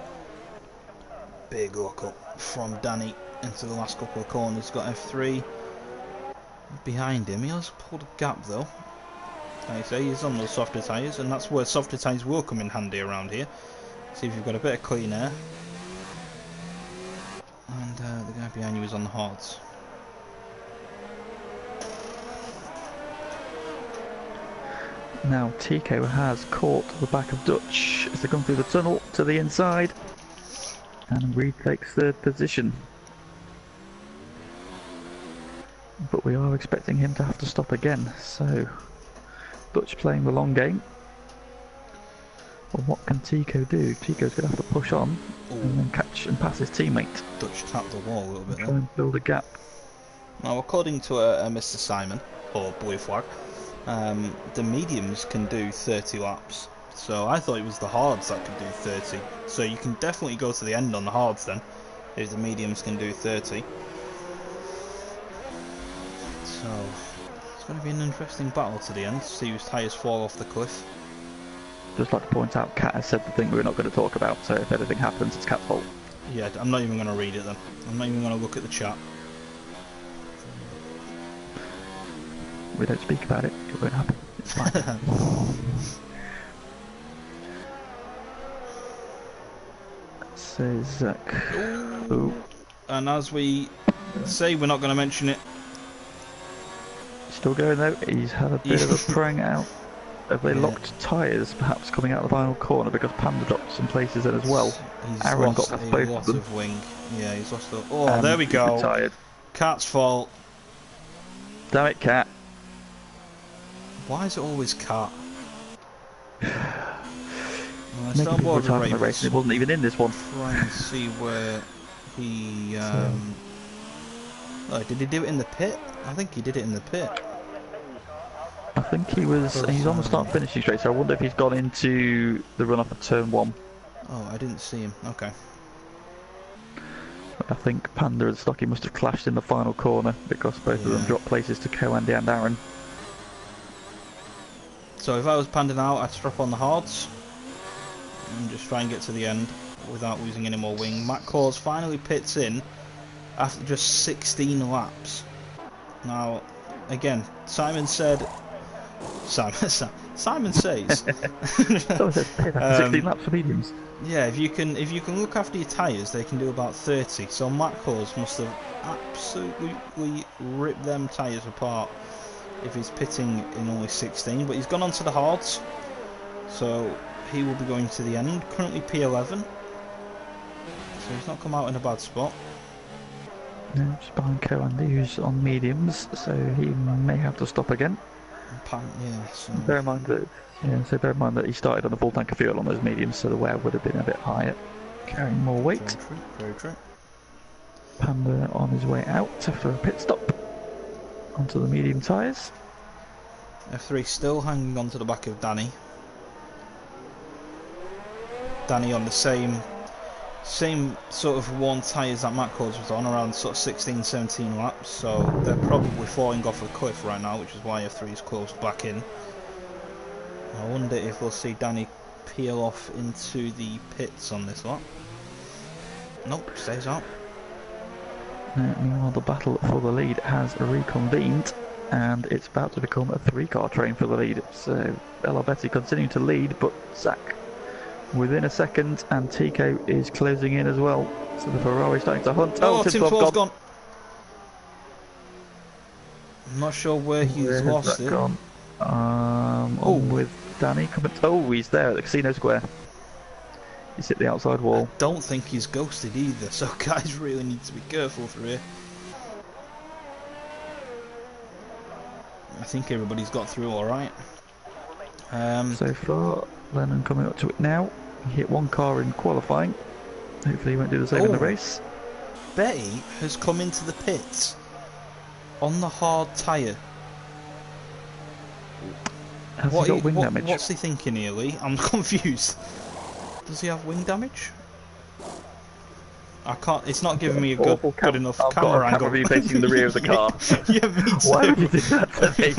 Big look up from Danny into the last couple of corners. Got F3 behind him. He has pulled a gap though. Like I say, he's on those softer tyres, and that's where softer tyres will come in handy around here. See if you've got a bit of clean air. And the guy behind you is on the hards. Now Tico has caught the back of Dutch as they come through the tunnel to the inside and retakes third position. But we are expecting him to have to stop again, so Dutch playing the long game. Well, what can Tico do? Tico's going to have to push on and then catch and pass his teammate. Dutch tapped the wall a little bit Try there. and build a gap. Now, according to Mr. Simon, or Blue Flag, the mediums can do 30 laps. So I thought it was the hards that could do 30. So you can definitely go to the end on the hards then, if the mediums can do 30. So it's going to be an interesting battle to the end, to see whose tyres fall off the cliff. Just like to point out, Kat has said the thing we're not going to talk about, so if anything happens, it's Kat's fault. Yeah, I'm not even going to read it then. I'm not even going to look at the chat. We don't speak about it. It won't happen. It's fine. So Zach. Ooh. And as we say, we're not going to mention it. Still going though. He's had a bit of a prang out. Have they locked tyres, perhaps coming out of the final corner, because Panda dropped some places in as well. He's Aaron lost got past a both lot of them. of wing. Yeah, he's lost a... Oh, there we He's go. retired. Cat's fault. Damn it, Cat. Why is it always Cat? I Making still people board retire with from the race, and it wasn't even in this one. try and see where he... Oh, did he do it in the pit? I think he did it in the pit. I think he's on the start finishing straight, so I wonder if he's gone into the run off at turn 1. Oh, I didn't see him. Okay. I think Panda and Stocky must have clashed in the final corner because both of them dropped places to Co-Andy and Aaron. So if I was Panda now, I'd strap on the hards and just try and get to the end without losing any more wing. Matt Cause finally pits in after just 16 laps. Now, again, Simon says... Someone says pit after 16 laps for mediums. Yeah, if you can look after your tyres, they can do about 30. So Matt Cause must have absolutely ripped them tyres apart if he's pitting in only 16. But he's gone onto the hards, so he will be going to the end. Currently P11, so he's not come out in a bad spot. No, just behind Co-Andy, who's on mediums, so he may have to stop again. Yeah, so. Bear in mind that he started on a full tank of fuel on those mediums, so the wear would have been a bit higher, carrying more weight. Very true, very true. Panda on his way out after a pit stop onto the medium tyres. F3 still hanging on to the back of Danny. Danny on the same sort of worn tyres that Matt Cause was on, around sort of 16-17 laps, so they're probably falling off a cliff right now, which is why F3 is close back in. I wonder if we'll see Danny peel off into the pits on this lap. Nope, stays out. Meanwhile, the battle for the lead has reconvened, and it's about to become a 3-car train for the lead. So Ella Betty continuing to lead, but Zach within a second, and Tico is closing in as well. So the Ferrari starting to hunt. Oh, Tim 12's gone. I'm not sure where he's lost it. Gone? On with Danny coming. Oh, he's there at the casino square. He's hit the outside wall. I don't think he's ghosted either, so guys really need to be careful through here. I think everybody's got through alright. So far, Lennon coming up to it now. He hit one car in qualifying. Hopefully he won't do the same in the race. Betty has come into the pits on the hard tyre. Has he got wing damage? What's he thinking here, Lee? I'm confused. Does he have wing damage? I can't. It's not giving me a good enough camera angle. Camera view facing the rear of the car. Yeah, me too. Why would you do that to me?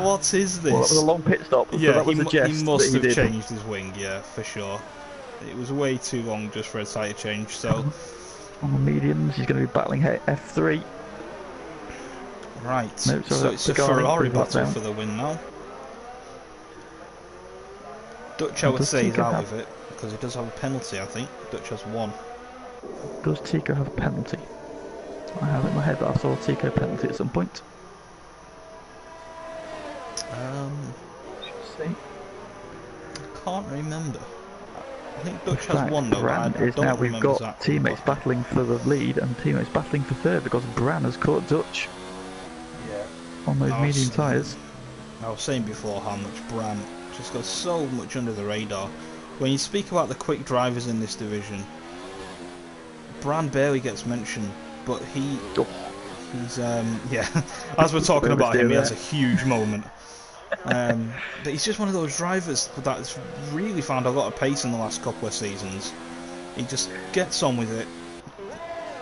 What is this? Well, that was a long pit stop. Yeah, so that was he must have changed his wing. Yeah, for sure. It was way too long just for a tyre change. So on the mediums, he's going to be battling F3. Right. No, so it's a Ferrari battle for the win now. Dutch, I would say, is out of it because he does have a penalty. I think Dutch has one. Does Tico have a penalty? I have it in my head that I saw a Tico penalty at some point. See. I can't remember. I think Dutch has one though. Now we've got teammates battling for the lead and teammates battling for third because Bran has caught Dutch. Yeah. On those medium tyres. I was saying before how much Bran just goes so much under the radar. When you speak about the quick drivers in this division, Bran barely gets mentioned, but he's yeah. As we're talking about him, he has a huge moment. But he's just one of those drivers that's really found a lot of pace in the last couple of seasons. He just gets on with it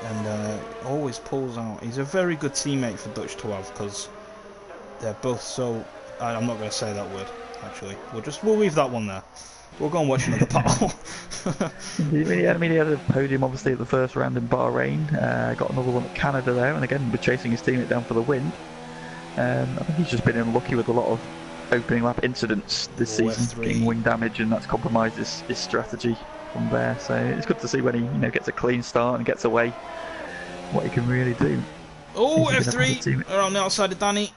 and always pulls out. He's a very good teammate for Dutch to have because they're both so. I'm not going to say that word. Actually, we'll leave that one there. We'll go and watch another battle. He had a podium obviously at the first round in Bahrain. Got another one at Canada there, and again we're chasing his teammate down for the win. I think he's just been unlucky with a lot of opening lap incidents this season, F3. getting wing damage, and that's compromised his strategy from there. So it's good to see when he gets a clean start and gets away, what he can really do. Oh, F3 around the outside of Danny.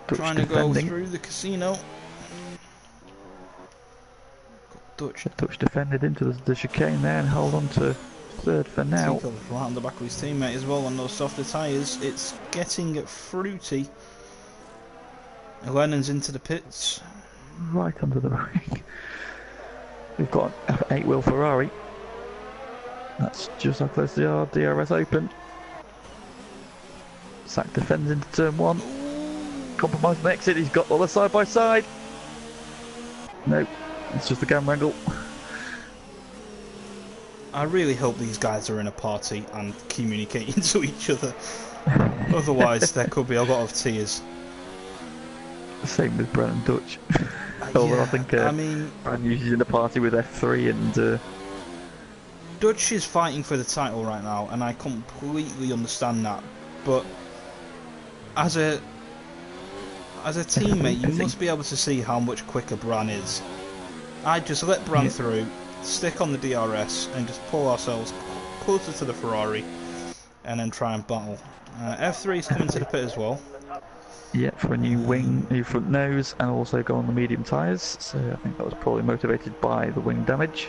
Dutch Trying defending. to go through the casino. Dutch defended into the chicane there and held on to third for now. Tico right on the back of his teammate as well on those softer tyres. It's getting fruity. Lennon's into the pits. Right under the ring. We've got an 8-wheel Ferrari. That's just how close they are. DRS open. Zach defends into turn 1. Compromise on the exit. He's got all the side by side. No, it's just the camera angle. I really hope these guys are in a party and communicating to each other. Otherwise, there could be a lot of tears. Same with Brad and Dutch. Although yeah, I think Brad usually in a party with F3 and Dutch is fighting for the title right now, and I completely understand that. But as a teammate, you must be able to see how much quicker Bran is. I'd just let Bran through, stick on the DRS, and just pull ourselves closer to the Ferrari, and then try and battle. F3 is coming to the pit as well. Yeah, for a new wing, new front nose, and also go on the medium tyres. So I think that was probably motivated by the wing damage.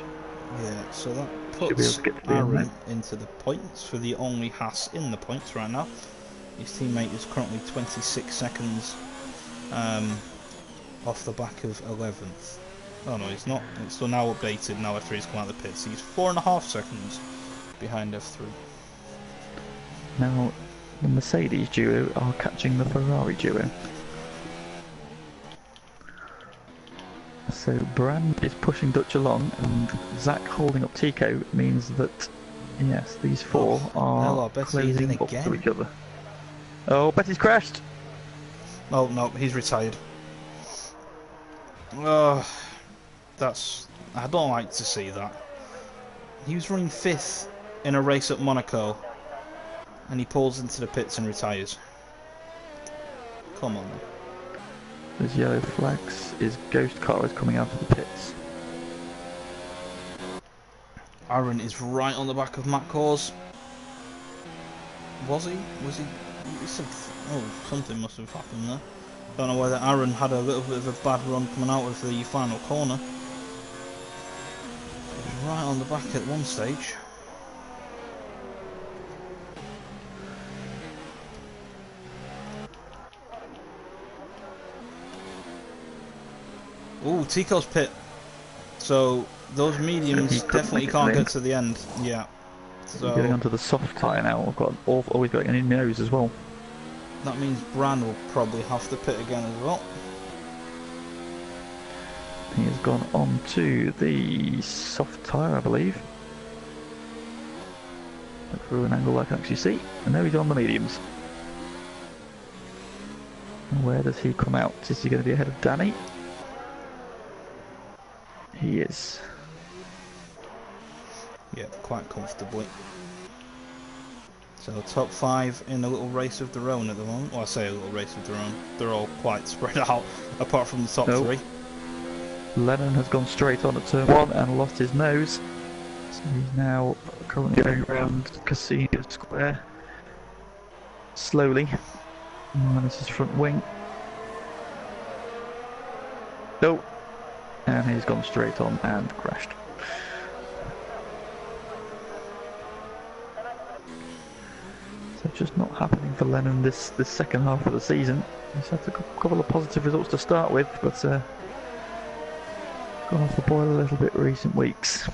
Yeah, so that puts Aaron into the points for the only Haas in the points right now. His teammate is currently 26 seconds off the back of 11th. Oh no, he's not. It's still now updated. Now F3's come out of the pits. He's 4.5 seconds behind F3. Now, the Mercedes duo are catching the Ferrari duo. So Bran is pushing Dutch along, and Zach holding up Tico means that, yes, these four are closing up to each other. Oh, Betty's crashed! Oh no, he's retired. I don't like to see that. He was running 5th in a race at Monaco, and he pulls into the pits and retires. Come on. There's yellow flags. His ghost car is coming out of the pits. Aaron is right on the back of Matt Cause. Was he? Oh, something must have happened there. Don't know whether Aaron had a little bit of a bad run coming out of the final corner. He was right on the back at one stage. Ooh, Tico's pit. So those mediums definitely can't get to the end. Yeah. So getting onto the soft tyre now. I've got always got any nose as well. That means Bran will probably have to pit again as well. He has gone on to the soft tyre, I believe. Look through an angle I can actually see. And now he's on the mediums. And where does he come out? Is he going to be ahead of Danny? He is. Yeah, quite comfortably. So top 5 in a little race of their own at the moment. Well, I say a little race of their own. They're all quite spread out, apart from the top 3. Lennon has gone straight on at turn 1 and lost his nose. So he's now currently going around Casino Square slowly. And this is front wing. Nope. And he's gone straight on and crashed. So just not happening for Lennon this second half of the season. He's had a couple of positive results to start with, but gone off the boil a little bit recent weeks.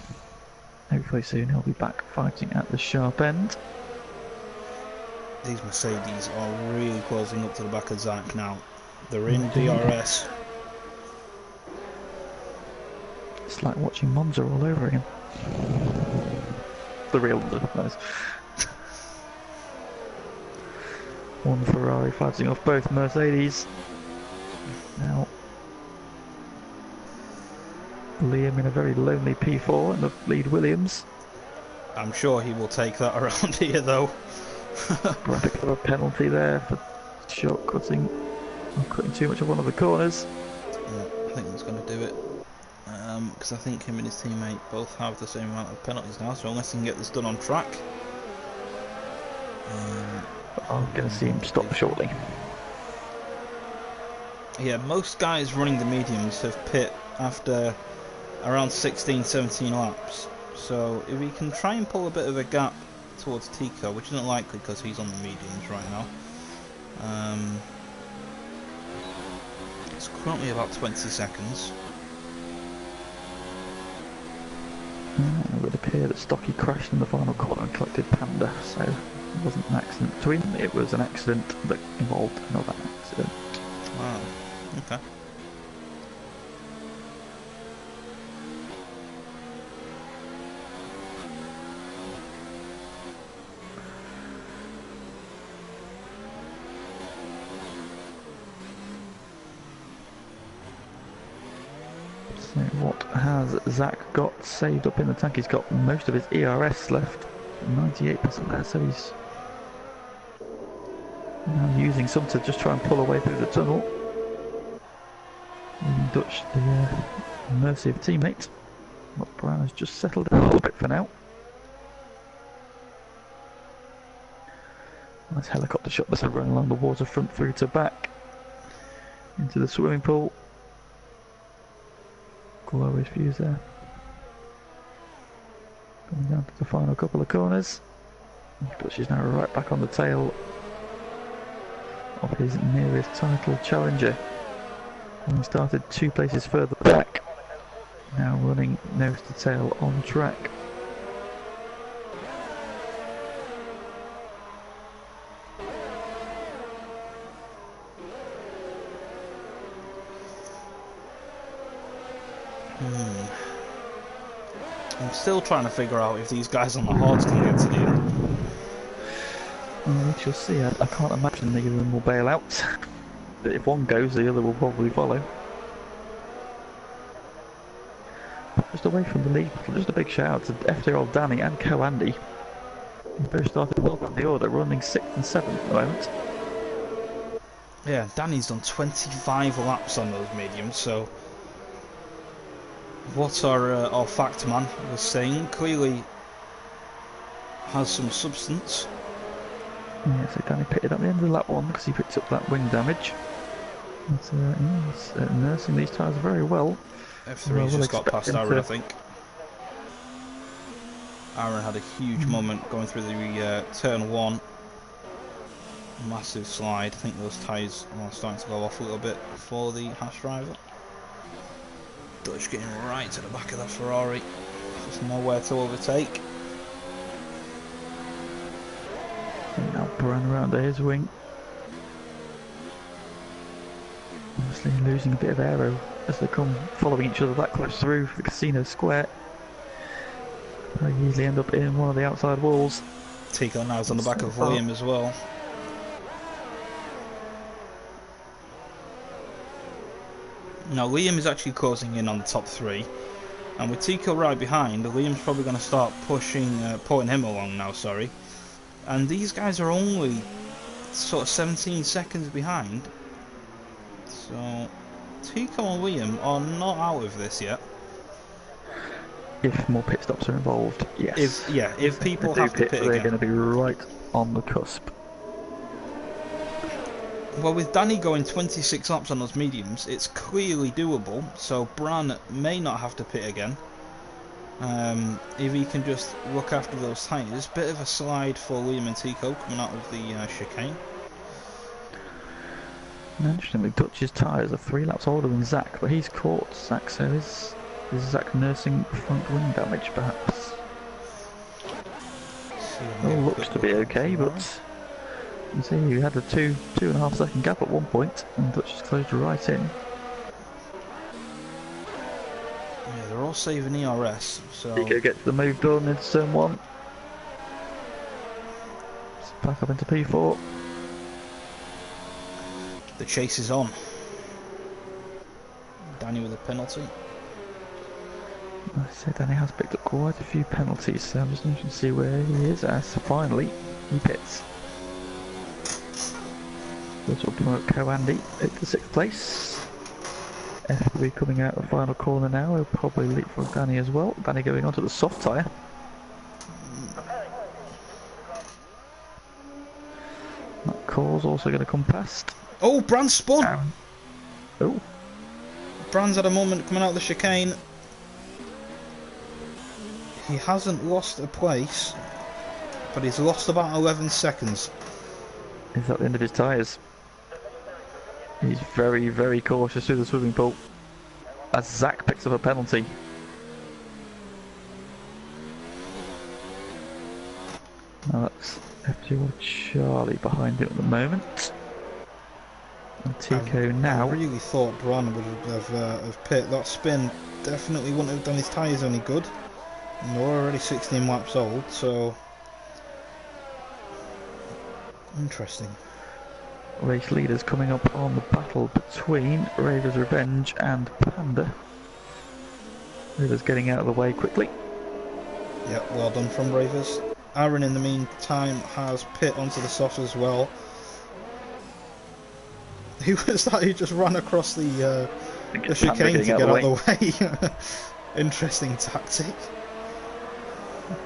Hopefully soon he'll be back fighting at the sharp end. These Mercedes are really closing up to the back of Zach now. They're in DRS. It's like watching Monza all over again. The real Monza, that is. One Ferrari fighting off both Mercedes. Now Liam in a very lonely P4 in the lead Williams. I'm sure he will take that around here though. Graphic of a penalty there for shortcutting, or cutting too much of one of the corners. Yeah, I think that's going to do it. Because I think him and his teammate both have the same amount of penalties now, so unless he can get this done on track. I'm going to see him stop shortly. Yeah, most guys running the mediums have pit after around 16, 17 laps. So if he can try and pull a bit of a gap towards Tico, which isn't likely because he's on the mediums right now. It's currently about 20 seconds. It would appear that Stocky crashed in the final corner and collected Panda, so it wasn't an accident to him, it was an accident that involved another accident. Wow, okay. So what has Zach got saved up in the tank? He's got most of his ERS left, 98% there, so he's now using some to just try and pull away through the tunnel. Leaving Dutch the mercy of teammate. But Brown has just settled down a little bit for now. Nice helicopter shot that's running along the waterfront through to back into the swimming pool. Glorious views there. Going down to the final couple of corners. But she's now right back on the tail of his nearest title challenger. Having started 2 places further back. Now running nose to tail on track. I'm still trying to figure out if these guys on the hards can get to the end. Well, we shall see. I can't imagine neither of them will bail out. But if one goes, the other will probably follow. Just away from the lead, just a big shout out to FTRL Danny and Co-Andy. They both started well down the order, running 6th and 7th at the moment. Yeah, Danny's done 25 laps on those mediums, so what our fact man was saying clearly has some substance. Yeah, so Danny pitted at the end of lap 1 because he picked up that wing damage. But, he's nursing these tyres very well. F3's just got past Aaron, I think. Aaron had a huge moment going through the turn 1. Massive slide. I think those tyres are starting to go off a little bit for the Haas driver. Dutch getting right to the back of that Ferrari. Just nowhere to overtake. And now Bran around to his wing. Obviously losing a bit of aero as they come following each other that close through the casino square. They usually end up in one of the outside walls. Tico now's on the back of William as well. Now Liam is actually closing in on the top 3, and with Tico right behind, Liam's probably going to start pulling him along now, sorry. And these guys are only sort of 17 seconds behind, so Tico and Liam are not out of this yet. If more pit stops are involved, yes. If people have to pit again, they're going to be right on the cusp. Well, with Danny going 26 laps on those mediums, it's clearly doable, so Bran may not have to pit again. If he can just look after those tyres. Bit of a slide for Liam and Tico coming out of the chicane. Interestingly, Dutch's tyres are 3 laps older than Zach, but he's caught Zach, so is Zach nursing front wing damage perhaps? All looks to be okay, but you see you had a 2.5 second gap at one point, and Dutch has closed right in. Yeah, they're all saving ERS, so Tico gets the move done into turn 1. Back up into P4. the chase is on. Danny with a penalty. I said Danny has picked up quite a few penalties, so I'm just interested to see where he is as finally he pits. Goes up to Monaco. Andy at the 6th place. FTRL coming out the final corner now. He'll probably leapfrog Danny as well. Danny going on to the soft tyre. That Cole's also going to come past. Oh, Brand spun! Oh. Brand's had a moment coming out of the chicane. He hasn't lost a place, but he's lost about 11 seconds. He's at the end of his tyres. He's very, very cautious through the swimming pool as Zach picks up a penalty. Now that's FTRL Charlie behind him at the moment. And Tico now. I really thought Bran would have pit. That spin definitely wouldn't have done his tyres any good. And they're already 16 laps old, so interesting. Race leaders coming up on the battle between Raver's Revenge and Panda. Raver's getting out of the way quickly. Yeah, well done from Ravers. Aaron in the meantime has pit onto the soft as well. Who was that who just ran across the chicane to get out of the way? Interesting tactic.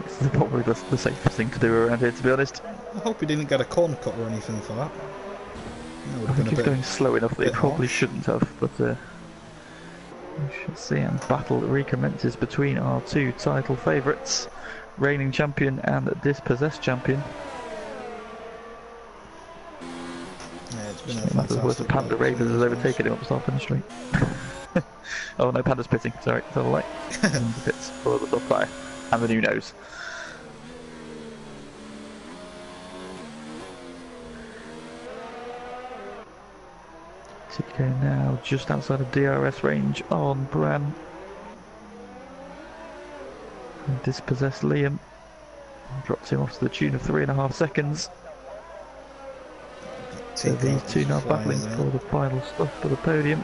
This is probably the safest thing to do around here, to be honest. I hope he didn't get a corner cut or anything for that. I think he's going slow enough that he probably shouldn't have, but we shall see. And battle recommences between our two title favourites, reigning champion and dispossessed champion. Yeah, it's been a fantastic worth Panda Ravers has overtaken him up start finish straight. Oh no, Panda's pitting, sorry, it's all right. Pits for the top fire. And the new nose. Tico now just outside of DRS range on Bran. And dispossessed Liam. Drops him off to the tune of 3.5 seconds. So these two now battling for the final stuff for the podium.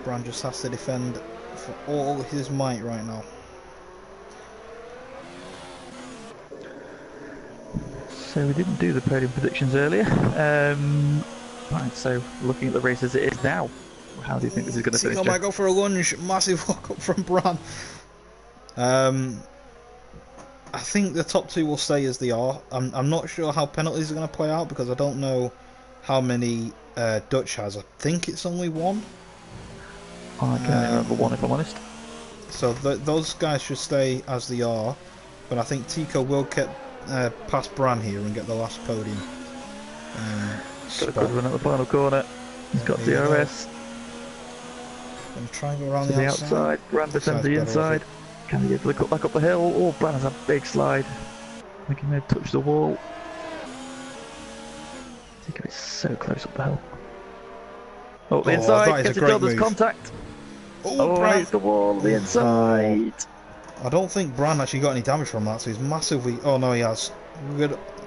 Bran just has to defend for all his might right now. So we didn't do the podium predictions earlier. Right, so looking at the race as it is now, how do you think this is going to finish? I might go for a lunge. Massive walk up from Bran. I think the top two will stay as they are. I'm not sure how penalties are going to play out because I don't know how many Dutch has. I think it's only one. I can't remember one, if I'm honest. So those guys should stay as they are, but I think Tico will get past Bran here and get the last podium. Got a good run at the final corner. He's got DRS. Going to try and go around to the outside. Bran descends the inside. Can he get the cut back up the hill? Oh, Bran has a big slide. I think he may have touched the wall. Tico is so close up the hill. Oh, the inside gets each other's contact. Oh, it's the wall, the inside. I don't think Bran actually got any damage from that, so he's massively... Oh no, he has.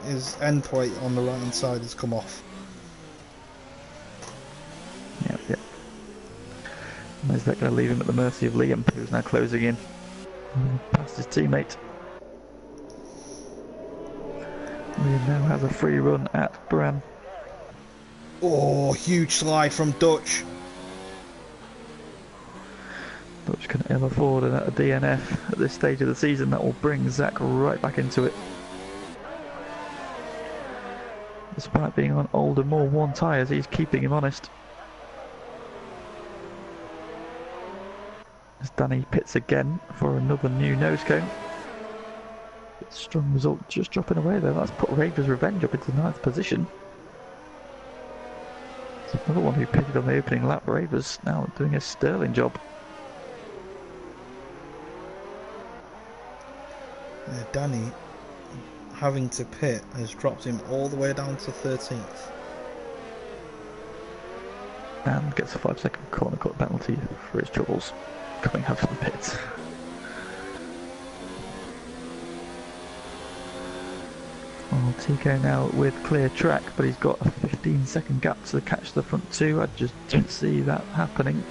His end plate on the right hand side has come off. Yep. And is that going to leave him at the mercy of Liam, who's now closing in past his teammate? Liam now has a free run at Bran. Oh, huge slide from Dutch. Dutch can ill afford a DNF at this stage of the season. That will bring Zach right back into it. Despite being on older, more worn tyres, he's keeping him honest. As Danny pits again for another new nose cone. Strong result just dropping away there. That's put Raver's Revenge up into 9th position. It's another one who pitted on the opening lap. Ravers now doing a sterling job. Danny, having to pit, has dropped him all the way down to 13th. And gets a 5-second corner cut penalty for his troubles coming out from the pits. Well, Tico now with clear track, but he's got a 15-second gap to catch the front two. I just don't see that happening,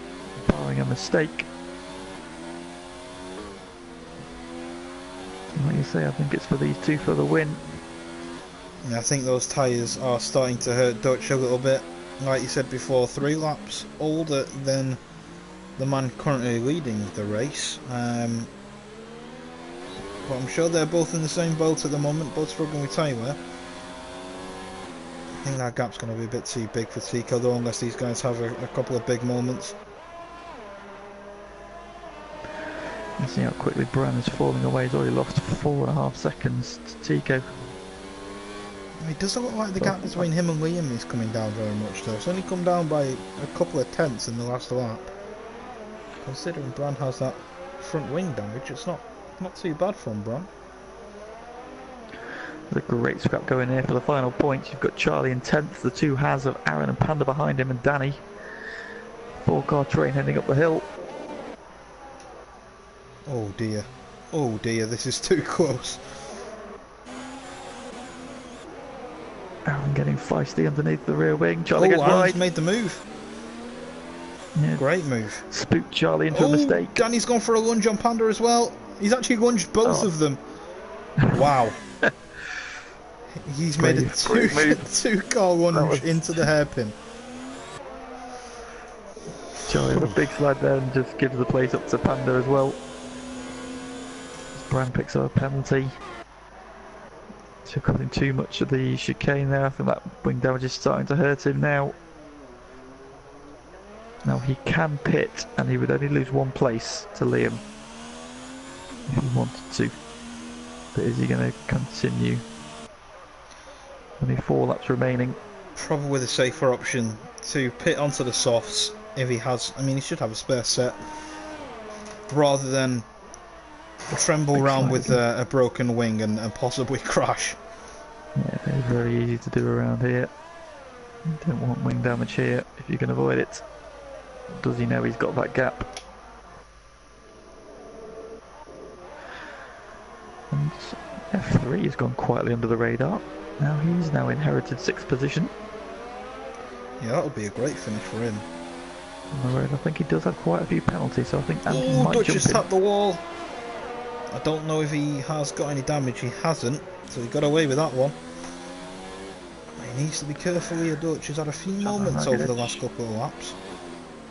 barring a mistake. you say, I think it's for these two for the win. Yeah, I think those tyres are starting to hurt Dutch a little bit. Like you said before, 3 laps older than the man currently leading the race. But I'm sure they're both in the same boat at the moment, both struggling with tyre wear. I think that gap's going to be a bit too big for Tico though, unless these guys have a couple of big moments. You see how quickly Bran is falling away. He's already lost 4.5 seconds to Tico. It doesn't look like the gap between him and Liam is coming down very much though. It's only come down by a couple of tenths in the last lap. Considering Bran has that front wing damage, it's not too bad from Bran. There's a great scrap going here for the final points. You've got Charlie in 10th, the two has of Aaron and Panda behind him, and Danny. 4-car train heading up the hill. Oh dear, this is too close. Aaron getting feisty underneath the rear wing. Charlie gets Aaron's wide. made the move. Yeah. Great move. Spooked Charlie into a mistake. Danny's gone for a lunge on Panda as well. He's actually lunged both of them. Wow. He's made a two-car lunge into the hairpin. Charlie with a big slide there and just gives the place up to Panda as well. Bran picks up a penalty. Took I think too much of the chicane there. I think that wing damage is starting to hurt him now. Now he can pit and he would only lose 1 place to Liam if he wanted to. But is he going to continue? Only 4 laps remaining. Probably the safer option to pit onto the softs if he has. I mean, he should have a spare set rather than tremble around with a broken wing and possibly crash. Yeah, it's very easy to do around here. You don't want wing damage here if you can avoid it. Does he know he's got that gap? And F3 has gone quietly under the radar. Now he's inherited 6th position. Yeah, that'll be a great finish for him. On the road, I think he does have quite a few penalties, so I think Anthony might Dutch jump just in. tapped the wall. I don't know if he has got any damage. He hasn't, so he got away with that one. He needs to be careful here. Dutch has had a few moments over the last couple of laps.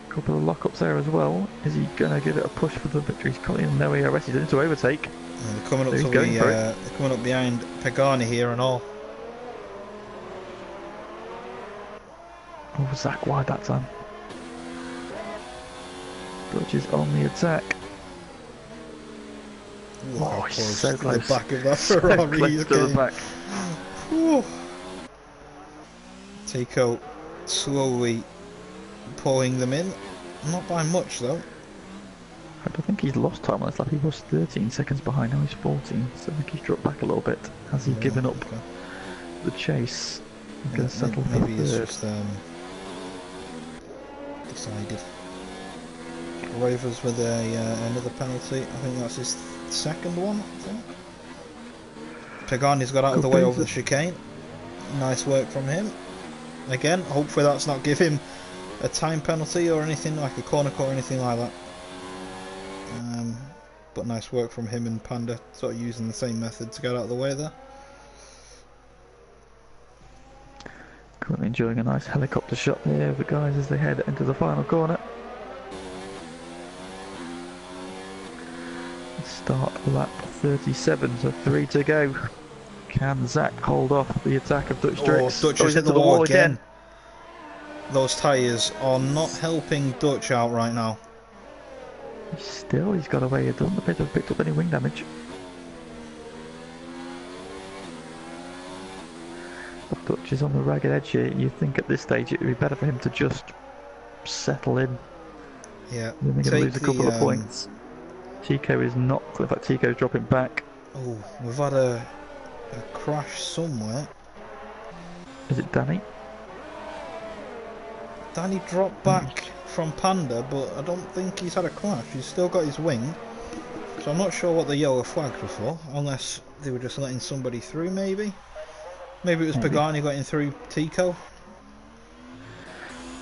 Couple of lockups there as well. Is he going to give it a push for the victory? He's coming in, no ERS, he's into overtake. And they're coming up they're coming up behind Pagani here and all. Oh, Zach wide that time. Dutch is on the attack. Oh, he's so close. The back of that Ferrari. So close to the back. Tico slowly pulling them in. Not by much though. I don't think he's lost time on this lap. He was 13 seconds behind, now he's 14. So I think he's dropped back a little bit. Has he given up the chase? He's going to settle for maybe he's third. just decided. Rovers with another penalty. I think that's his 2nd one. I think. Pagani's got out of the way over the chicane. Nice work from him. Again, hopefully that's not give him a time penalty or anything like a corner cut or anything like that. But nice work from him and Panda, sort of using the same method to get out of the way there. Currently enjoying a nice helicopter shot there of the guys as they head into the final corner. Start lap 37, so 3 to go. Can Zach hold off the attack of Dutch Drix? Dutch has hit the wall again. Those tyres are not helping Dutch out right now. Still, he's got away. He doesn't appear to have picked up any wing damage. But Dutch is on the ragged edge here. You think at this stage it would be better for him to just settle in. Yeah. Then they're going to lose a couple of points. Tico is not. In fact, Tico's dropping back. Oh, we've had a crash somewhere. Is it Danny? Danny dropped back from Panda, but I don't think he's had a crash. He's still got his wing. So I'm not sure what the yellow flags were for, unless they were just letting somebody through, maybe. Maybe it was Pagani letting through Tico.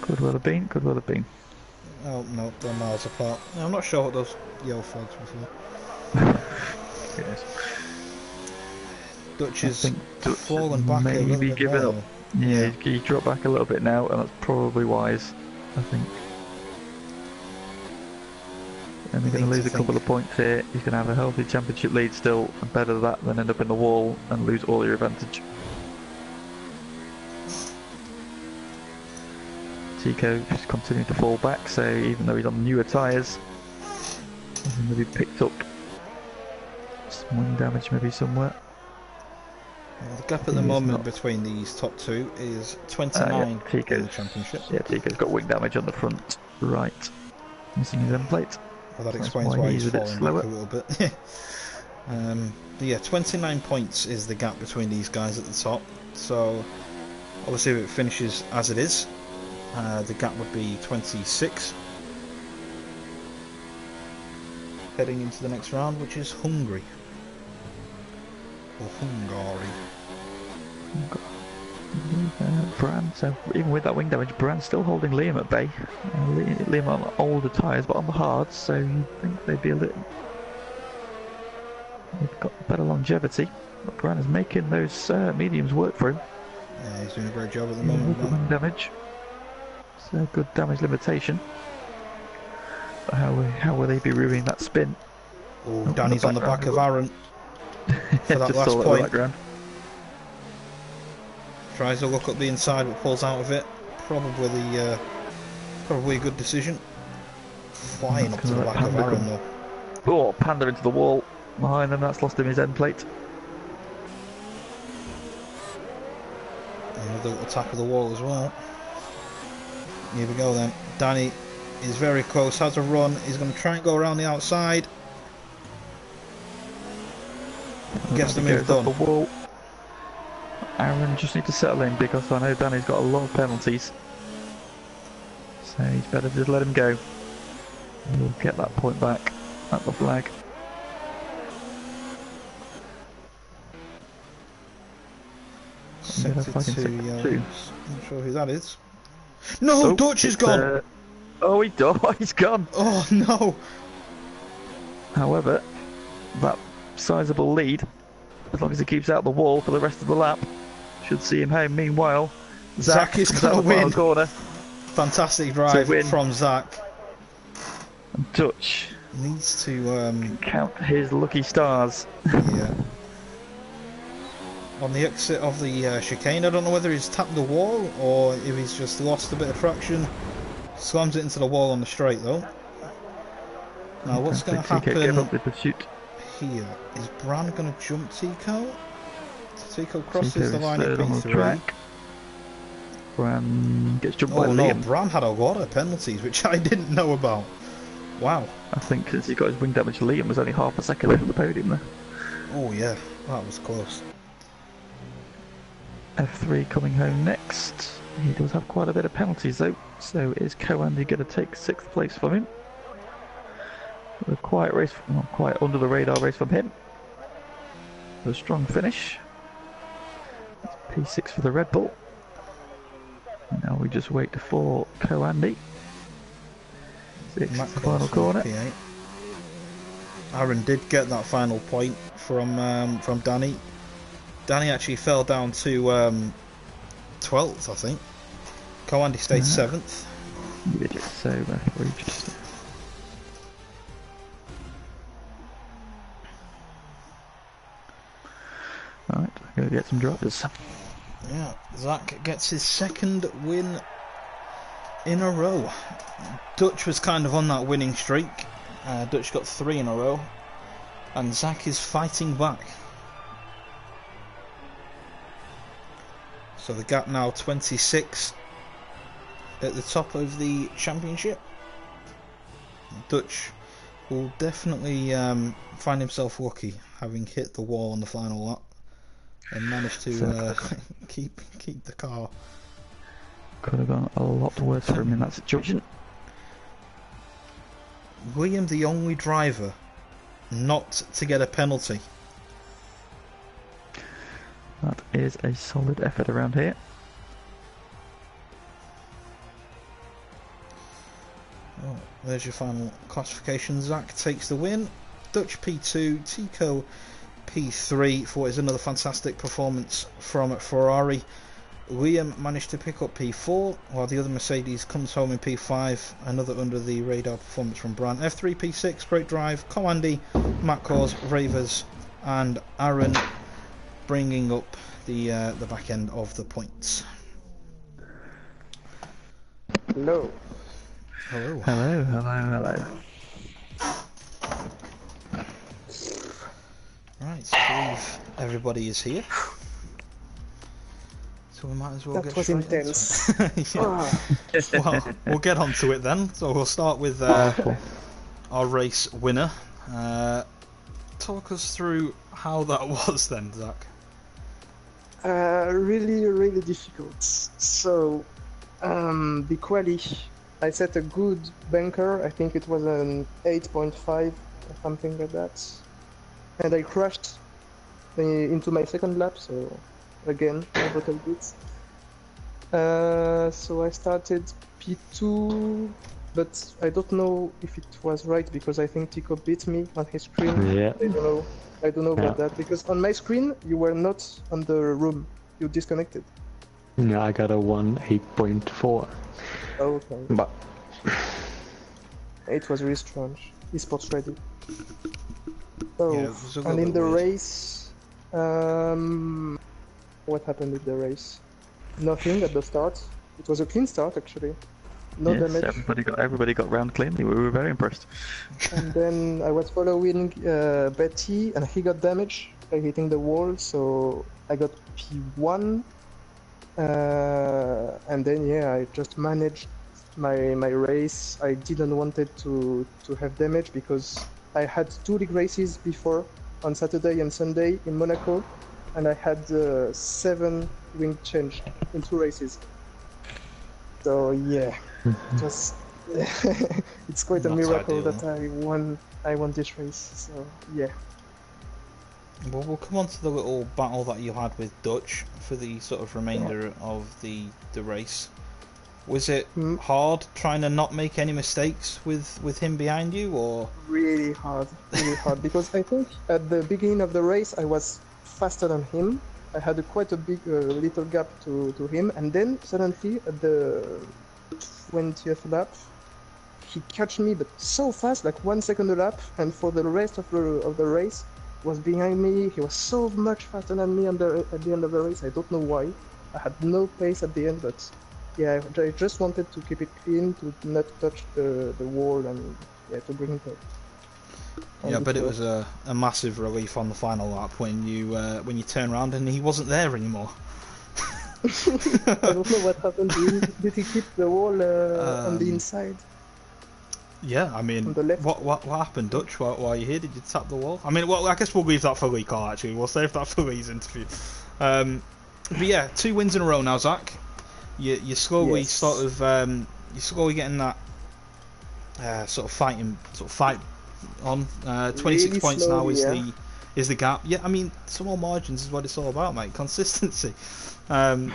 Could well have been, could well have been. Oh, no, they're miles apart. I'm not sure what those yellow flags were for. Yes. Dutch I has think Dutch fallen back a little maybe bit given more. up. Yeah, he dropped back a little bit now, and that's probably wise, I think. And they're going to lose a couple of points here. He's going to have a healthy championship lead still, and better that than end up in the wall and lose all your advantage. Tico is continuing to fall back, so even though he's on newer tyres, he's going to be picked up some wing damage maybe somewhere. Well, the gap at the moment between these top two is 29 yeah, in the championship. Yeah, Tico's got wing damage on the front right, missing his end plate. Well, that explains why he's falling back a little bit. Yeah, 29 points is the gap between these guys at the top. So, obviously, if it finishes as it is, the gap would be 26. Heading into the next round, which is Hungary. Or Hungary. Bran, so even with that wing damage, Bran's still holding Liam at bay. Liam on older tyres, but on the hards, so you'd think they'd be a little. They've got better longevity. But Bran is making those mediums work for him. Yeah, he's doing a great job at the moment. With the wing damage. So good damage limitation. But how will they be ruining that spin? Oh, Danny's on the back of Aaron for that last point. Tries to look up the inside, but pulls out of it. Probably a good decision. Flying up to the back of Aaron though. Oh, Panda into the wall behind them. That's lost him his end plate. Another little tap of the wall as well. Here we go then. Danny is very close. Has a run. He's going to try and go around the outside. Gets the move done. The wall. Aaron just need to settle in because I know Danny's got a lot of penalties. So he's better just let him go. We'll get that point back at the flag. Sector 2 yellows. Not sure who that is. No, oh, Dutch is gone! Oh, he's gone! Oh no! However, that sizable lead, as long as he keeps out the wall for the rest of the lap, should see him home. Meanwhile, Zach is going to win. Corner. Fantastic drive from Zach. And Dutch needs to count his lucky stars. Yeah. On the exit of the chicane, I don't know whether he's tapped the wall or if he's just lost a bit of traction. Slams it into the wall on the straight though. Now what's going to happen here? Is Bran going to jump Tico? Tico crosses the line at P3. Bran gets jumped by Liam. Oh no, Bran had a lot of penalties which I didn't know about. Wow. I think since he got his wing damage, Liam was only half a second away from the podium there. Oh yeah, that was close. F3 coming home next. He does have quite a bit of penalties though, so is Coandy going to take 6th place from him? A quiet race, quite under the radar race from him. A strong finish. P6 for the Red Bull. Now we just wait for Coandy. 6th the final corner. P8. Aaron did get that final point from Danny. Danny actually fell down to 12th, I think. Coandy stayed 7th. Yeah, so we just. Right, I'm going to get some drivers. Yeah, Zach gets his 2nd win in a row. Dutch was kind of on that winning streak. Dutch got 3 in a row. And Zach is fighting back. So the gap now 26 at the top of the championship. Dutch will definitely find himself lucky having hit the wall on the final lap and managed to keep the car. Could have gone a lot worse for him in that situation. William, the only driver not to get a penalty. That is a solid effort around here. Oh, there's your final classification. Zach takes the win. Dutch P2, Tico P3 for what is another fantastic performance from Ferrari. Liam managed to pick up P4, while the other Mercedes comes home in P5. Another under the radar performance from Brand. F3, P6, great drive. Comandy, Matt Cause, Ravers, and Aaron bringing up the back end of the points. Hello. Hello. Hello, hello, hello. Right, I believe everybody is here. So we might as well get straight intense. into it. Yeah. Well, we'll get on to it then. So we'll start with our race winner. Talk us through how that was then, Zach. Really, really difficult. So, the quali, I set a good bunker. I think it was an 8.5 or something like that. And I crashed into my second lap, so again, a little bit. So I started P2, but I don't know if it was right because I think Tico beat me on his screen. Yeah. I don't know about that because on my screen you were not on the room. You disconnected. Yeah, I got a 8.4. Okay. But It was really strange. Esports ready. So, Yeah, it was a little and in bit the weird. race, what happened in the race? Nothing at the start. It was a clean start actually. No Yes, damage. everybody got round cleanly. We were very impressed. And then I was following Betty, and he got damage by hitting the wall. So I got P1, and then yeah, I just managed my race. I didn't wanted to have damage because I had 2 league races before on Saturday and Sunday in Monaco, and I had 7 wing change in 2 races. So yeah, just it's quite a Not miracle ideal. that I won this race. So yeah. Well, we'll come on to the little battle that you had with Dutch for the sort of remainder of the race. Was it hard trying to not make any mistakes with him behind you, or? Really hard, because I think at the beginning of the race I was faster than him. I had quite a big little gap to him, and then suddenly at the 20th lap he catch me, but so fast, like 1 second a lap, and for the rest of the race was behind me. He was so much faster than me at the end of the race. I don't know why. I had no pace at the end, but yeah, I just wanted to keep it clean, to not touch the wall, and yeah, to bring it up. Yeah, but it was a massive relief on the final lap when you turn around and he wasn't there anymore. I don't know what happened to him. Did he keep the wall on the inside? Yeah, I mean, On the left? what happened, Dutch? While you're here, did you tap the wall? I mean, well, I guess we'll leave that for Lee, Carl. Actually, we'll save that for Lee's interview. But yeah, 2 wins in a row now, Zach. You're slowly Yes. you're slowly getting that sort of fight on. 26 Really points slowly, now yeah. is the gap. Yeah, I mean, small margins is what it's all about, mate. Consistency. Yeah,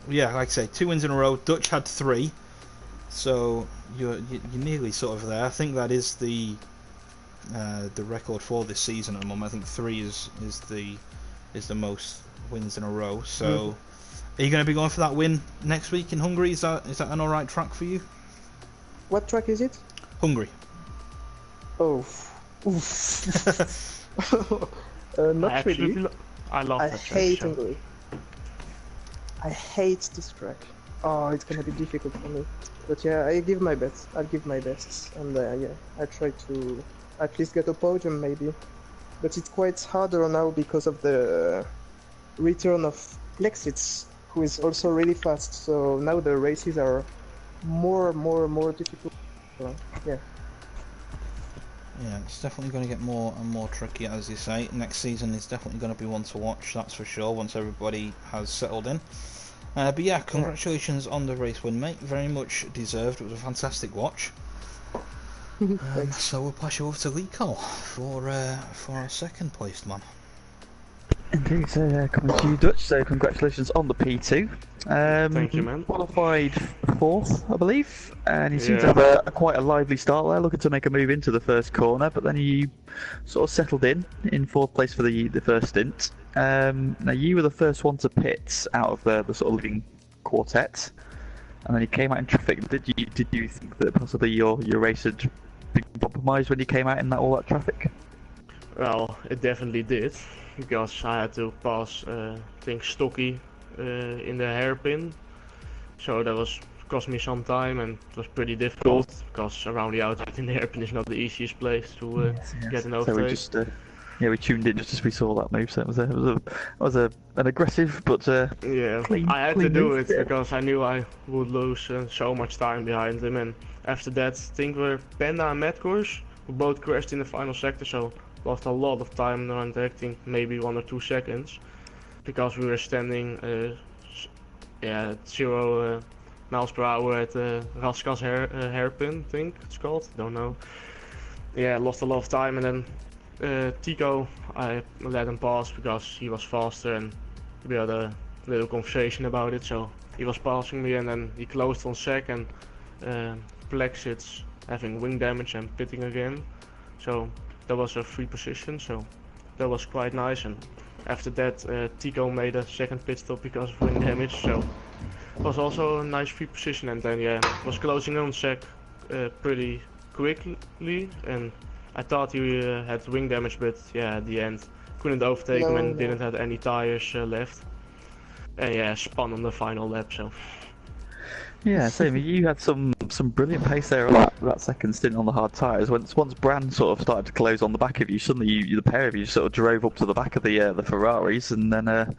like I say, 2 wins in a row. Dutch had 3, so you're nearly sort of there. I think that is the record for this season at the moment. I think 3 is the most wins in a row. So, are you going to be going for that win next week in Hungary? Is that an all right track for you? What track is it? Hungary. Oh, oof. Not really. I love I that hate track. Hungary. I hate this track. Oh, it's gonna be difficult for me. But yeah, I give my best. I'll give my best, and yeah, I try to at least get a podium maybe. But it's quite harder now because of the return of Lexitz, who is also really fast. So now the races are more difficult. So, yeah. Yeah, it's definitely going to get more and more tricky, as you say. Next season is definitely going to be one to watch, that's for sure, once everybody has settled in. But yeah, congratulations on the race win, mate. Very much deserved. It was a fantastic watch. So we'll pass you over to Lico for our second placed man. Indeed, so coming to you, Dutch. So congratulations on the P2. Thank you, man. Qualified fourth, I believe, and he seemed to Yeah. have quite a lively start there, looking to make a move into the first corner, but then he sort of settled in fourth place for the first stint. Now you were the first one to pit out of the sort of leading quartet, and then you came out in traffic. Did you think that possibly your race had been compromised when you came out in all that traffic? Well, it definitely did, because I had to pass, I think, Stocky in the hairpin, so that cost me some time, and it was pretty difficult because around the outside in the hairpin is not the easiest place to get an So overtake. we just we tuned in just as we saw that move. So it was an aggressive but Yeah, clean. I had clean to do move. it because I knew I would lose so much time behind him, and after that, I think Panda and Madcourse who both crashed in the final sector, so lost a lot of time around there, I think maybe 1 or 2 seconds, because we were standing at 0 miles per hour at Raskas hairpin, I think it's called, don't know. Yeah, lost a lot of time, and then Tico, I let him pass because he was faster, and we had a little conversation about it, so he was passing me, and then he closed on sec, and Plexit's having wing damage and pitting again, so that was a free position, so that was quite nice. And after that, Tico made a second pit stop because of wing damage, so it was also a nice free position. And then was closing on sec pretty quickly, and I thought he had wing damage, but at the end couldn't overtake him and didn't have any tires left, and spun on the final lap. So Yeah, same. You had some brilliant pace there on that second stint on the hard tyres. Once Brand sort of started to close on the back of you, suddenly the pair of you sort of drove up to the back of the Ferraris, and then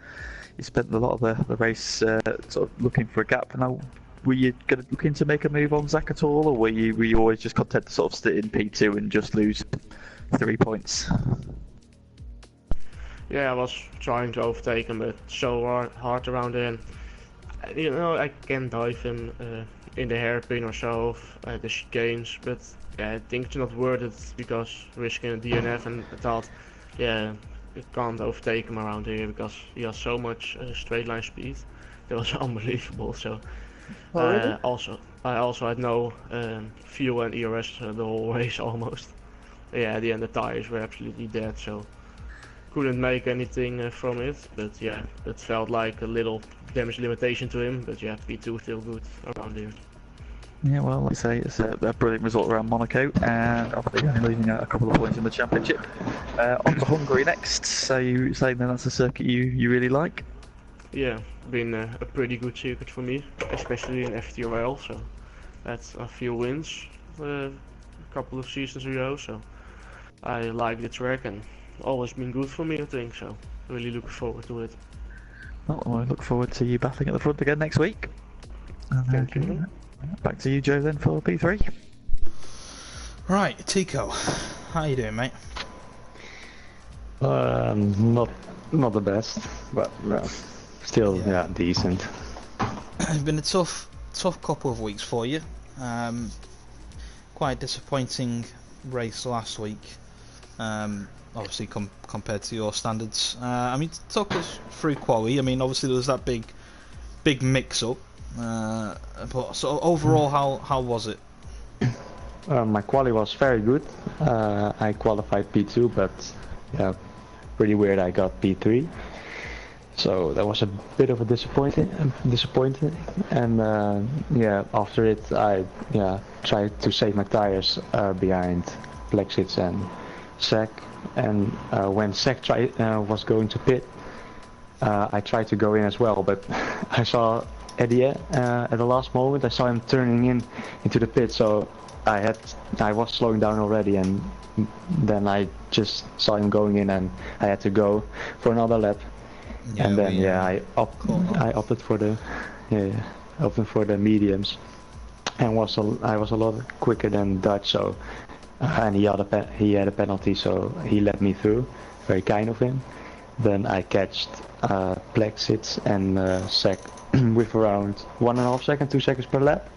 you spent a lot of the race sort of looking for a gap. Now, were you looking to make a move on Zach at all, or were you always just content to sort of sit in P2 and just lose 3 points? yeah, I was trying to overtake him, but so hard around there. And, I can dive him in the hairpin or so, the chicanes, but I think it's not worth it because risking a DNF, and I thought, it can't overtake him around here because he has so much straight line speed. That was unbelievable. So I also had no fuel and ERS the whole race almost. At the end the tires were absolutely dead, so couldn't make anything from it, but it felt like a little damage limitation to him, but P2 still good around here. Yeah, well, like I say, it's a brilliant result around Monaco, and obviously only losing a couple of points in the championship. On to Hungary next, so you saying that that's a circuit you really like? Yeah, been a pretty good circuit for me, especially in FTRL, so that's a few wins a couple of seasons ago, so I like the track and always been good for me, I think, so really looking forward to it. Well, I look forward to you battling at the front again next week. Thank you. Back to you, Joe, then, for P3. Right, Tico, how you doing, mate? Not the best, but still, decent. It's been a tough couple of weeks for you. Quite disappointing race last week. Obviously compared to your standards. I mean, talk us through quali. I mean, obviously there was that big mix-up. But so overall, how was it? My quali was very good. I qualified P2, but pretty weird I got P3. So that was a bit of a disappointing. And after it, I tried to save my tires behind Plexits and Sec. And when Sec was going to pit, I tried to go in as well, but I saw Eddie at the last moment. I saw him turning into the pit, so I was slowing down already, and then I just saw him going in, and I had to go for another lap. And then I opted for the mediums, and I was a lot quicker than Dutch, so and he had a penalty, so he let me through. Very kind of him. Then I catched Plexits and Sec with around 1.5 seconds, 2 seconds per lap.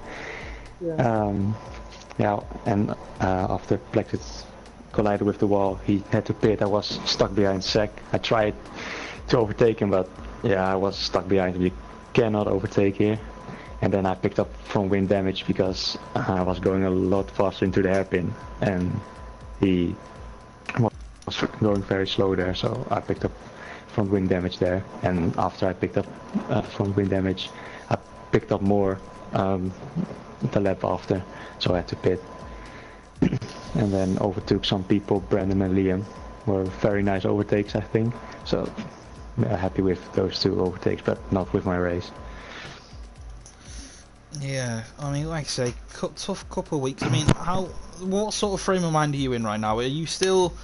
And after Plexits collided with the wall, he had to pit. I was stuck behind Sec. I tried to overtake him, but I was stuck behind him. cannot overtake here. And then I picked up from wind damage because I was going a lot faster into the hairpin, and he was going very slow there, so I picked up from wind damage there. And after I picked up from wind damage, I picked up more the lap after, so I had to pit. And then overtook some people. Brandon and Liam were very nice overtakes, I think. So happy with those 2 overtakes, but not with my race. Yeah, I mean, like I say, tough couple of weeks. I mean, what sort of frame of mind are you in right now? Are you still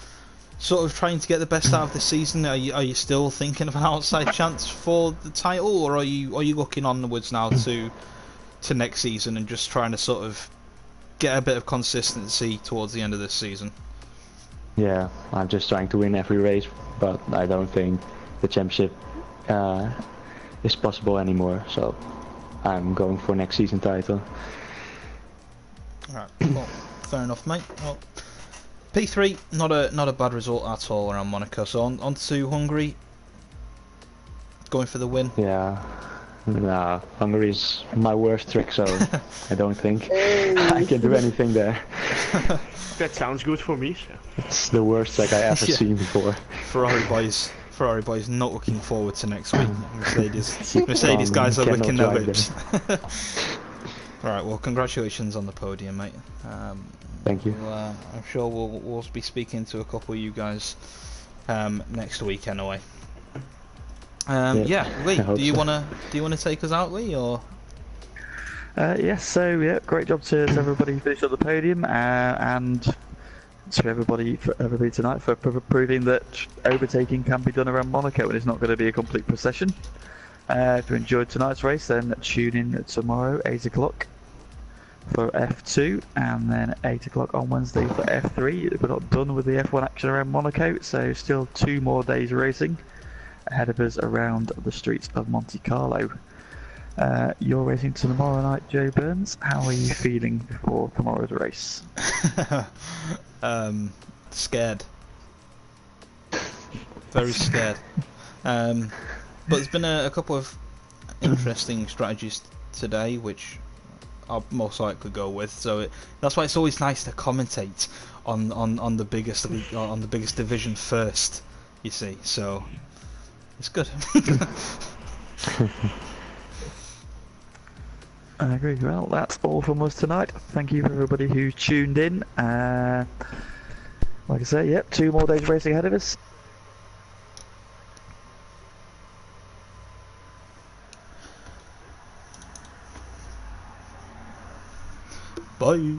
sort of trying to get the best out of the season? Are you still thinking of an outside chance for the title, or are you looking onwards now to next season and just trying to sort of get a bit of consistency towards the end of this season? Yeah, I'm just trying to win every race, but I don't think the championship is possible anymore. So I'm going for next season title. Alright, well, fair enough, mate. Well, P3, not a bad result at all around Monaco. So on to Hungary, going for the win. Yeah, nah, Hungary is my worst trick, so I don't think I can do anything there. That sounds good for me. So. It's the worst trick I ever seen before. Ferrari boys not looking forward to next week. Mercedes guys are licking their lips. Alright, well, congratulations on the podium, mate. Thank you. I'm sure we'll be speaking to a couple of you guys next week anyway. Yeah, Lee, do you wanna take us out, Lee, or? Yes, so yeah, great job to everybody who finished on the podium, and to everybody tonight for proving that overtaking can be done around Monaco and it's not going to be a complete procession. If you enjoyed tonight's race, then tune in tomorrow 8 o'clock for F2, and then 8 o'clock on Wednesday for F3. We're not done with the F1 action around Monaco, so still 2 more days racing ahead of us around the streets of Monte Carlo. You're racing tomorrow night, Joe Burns. How are you feeling before tomorrow's race? Scared. Very scared. But there's been a couple of interesting strategies today, which I'll most likely go with. So that's why it's always nice to commentate on the biggest division first. You see, so it's good. I agree. Well, that's all from us tonight. Thank you for everybody who tuned in. Like I say, yep, 2 more days racing ahead of us. Bye.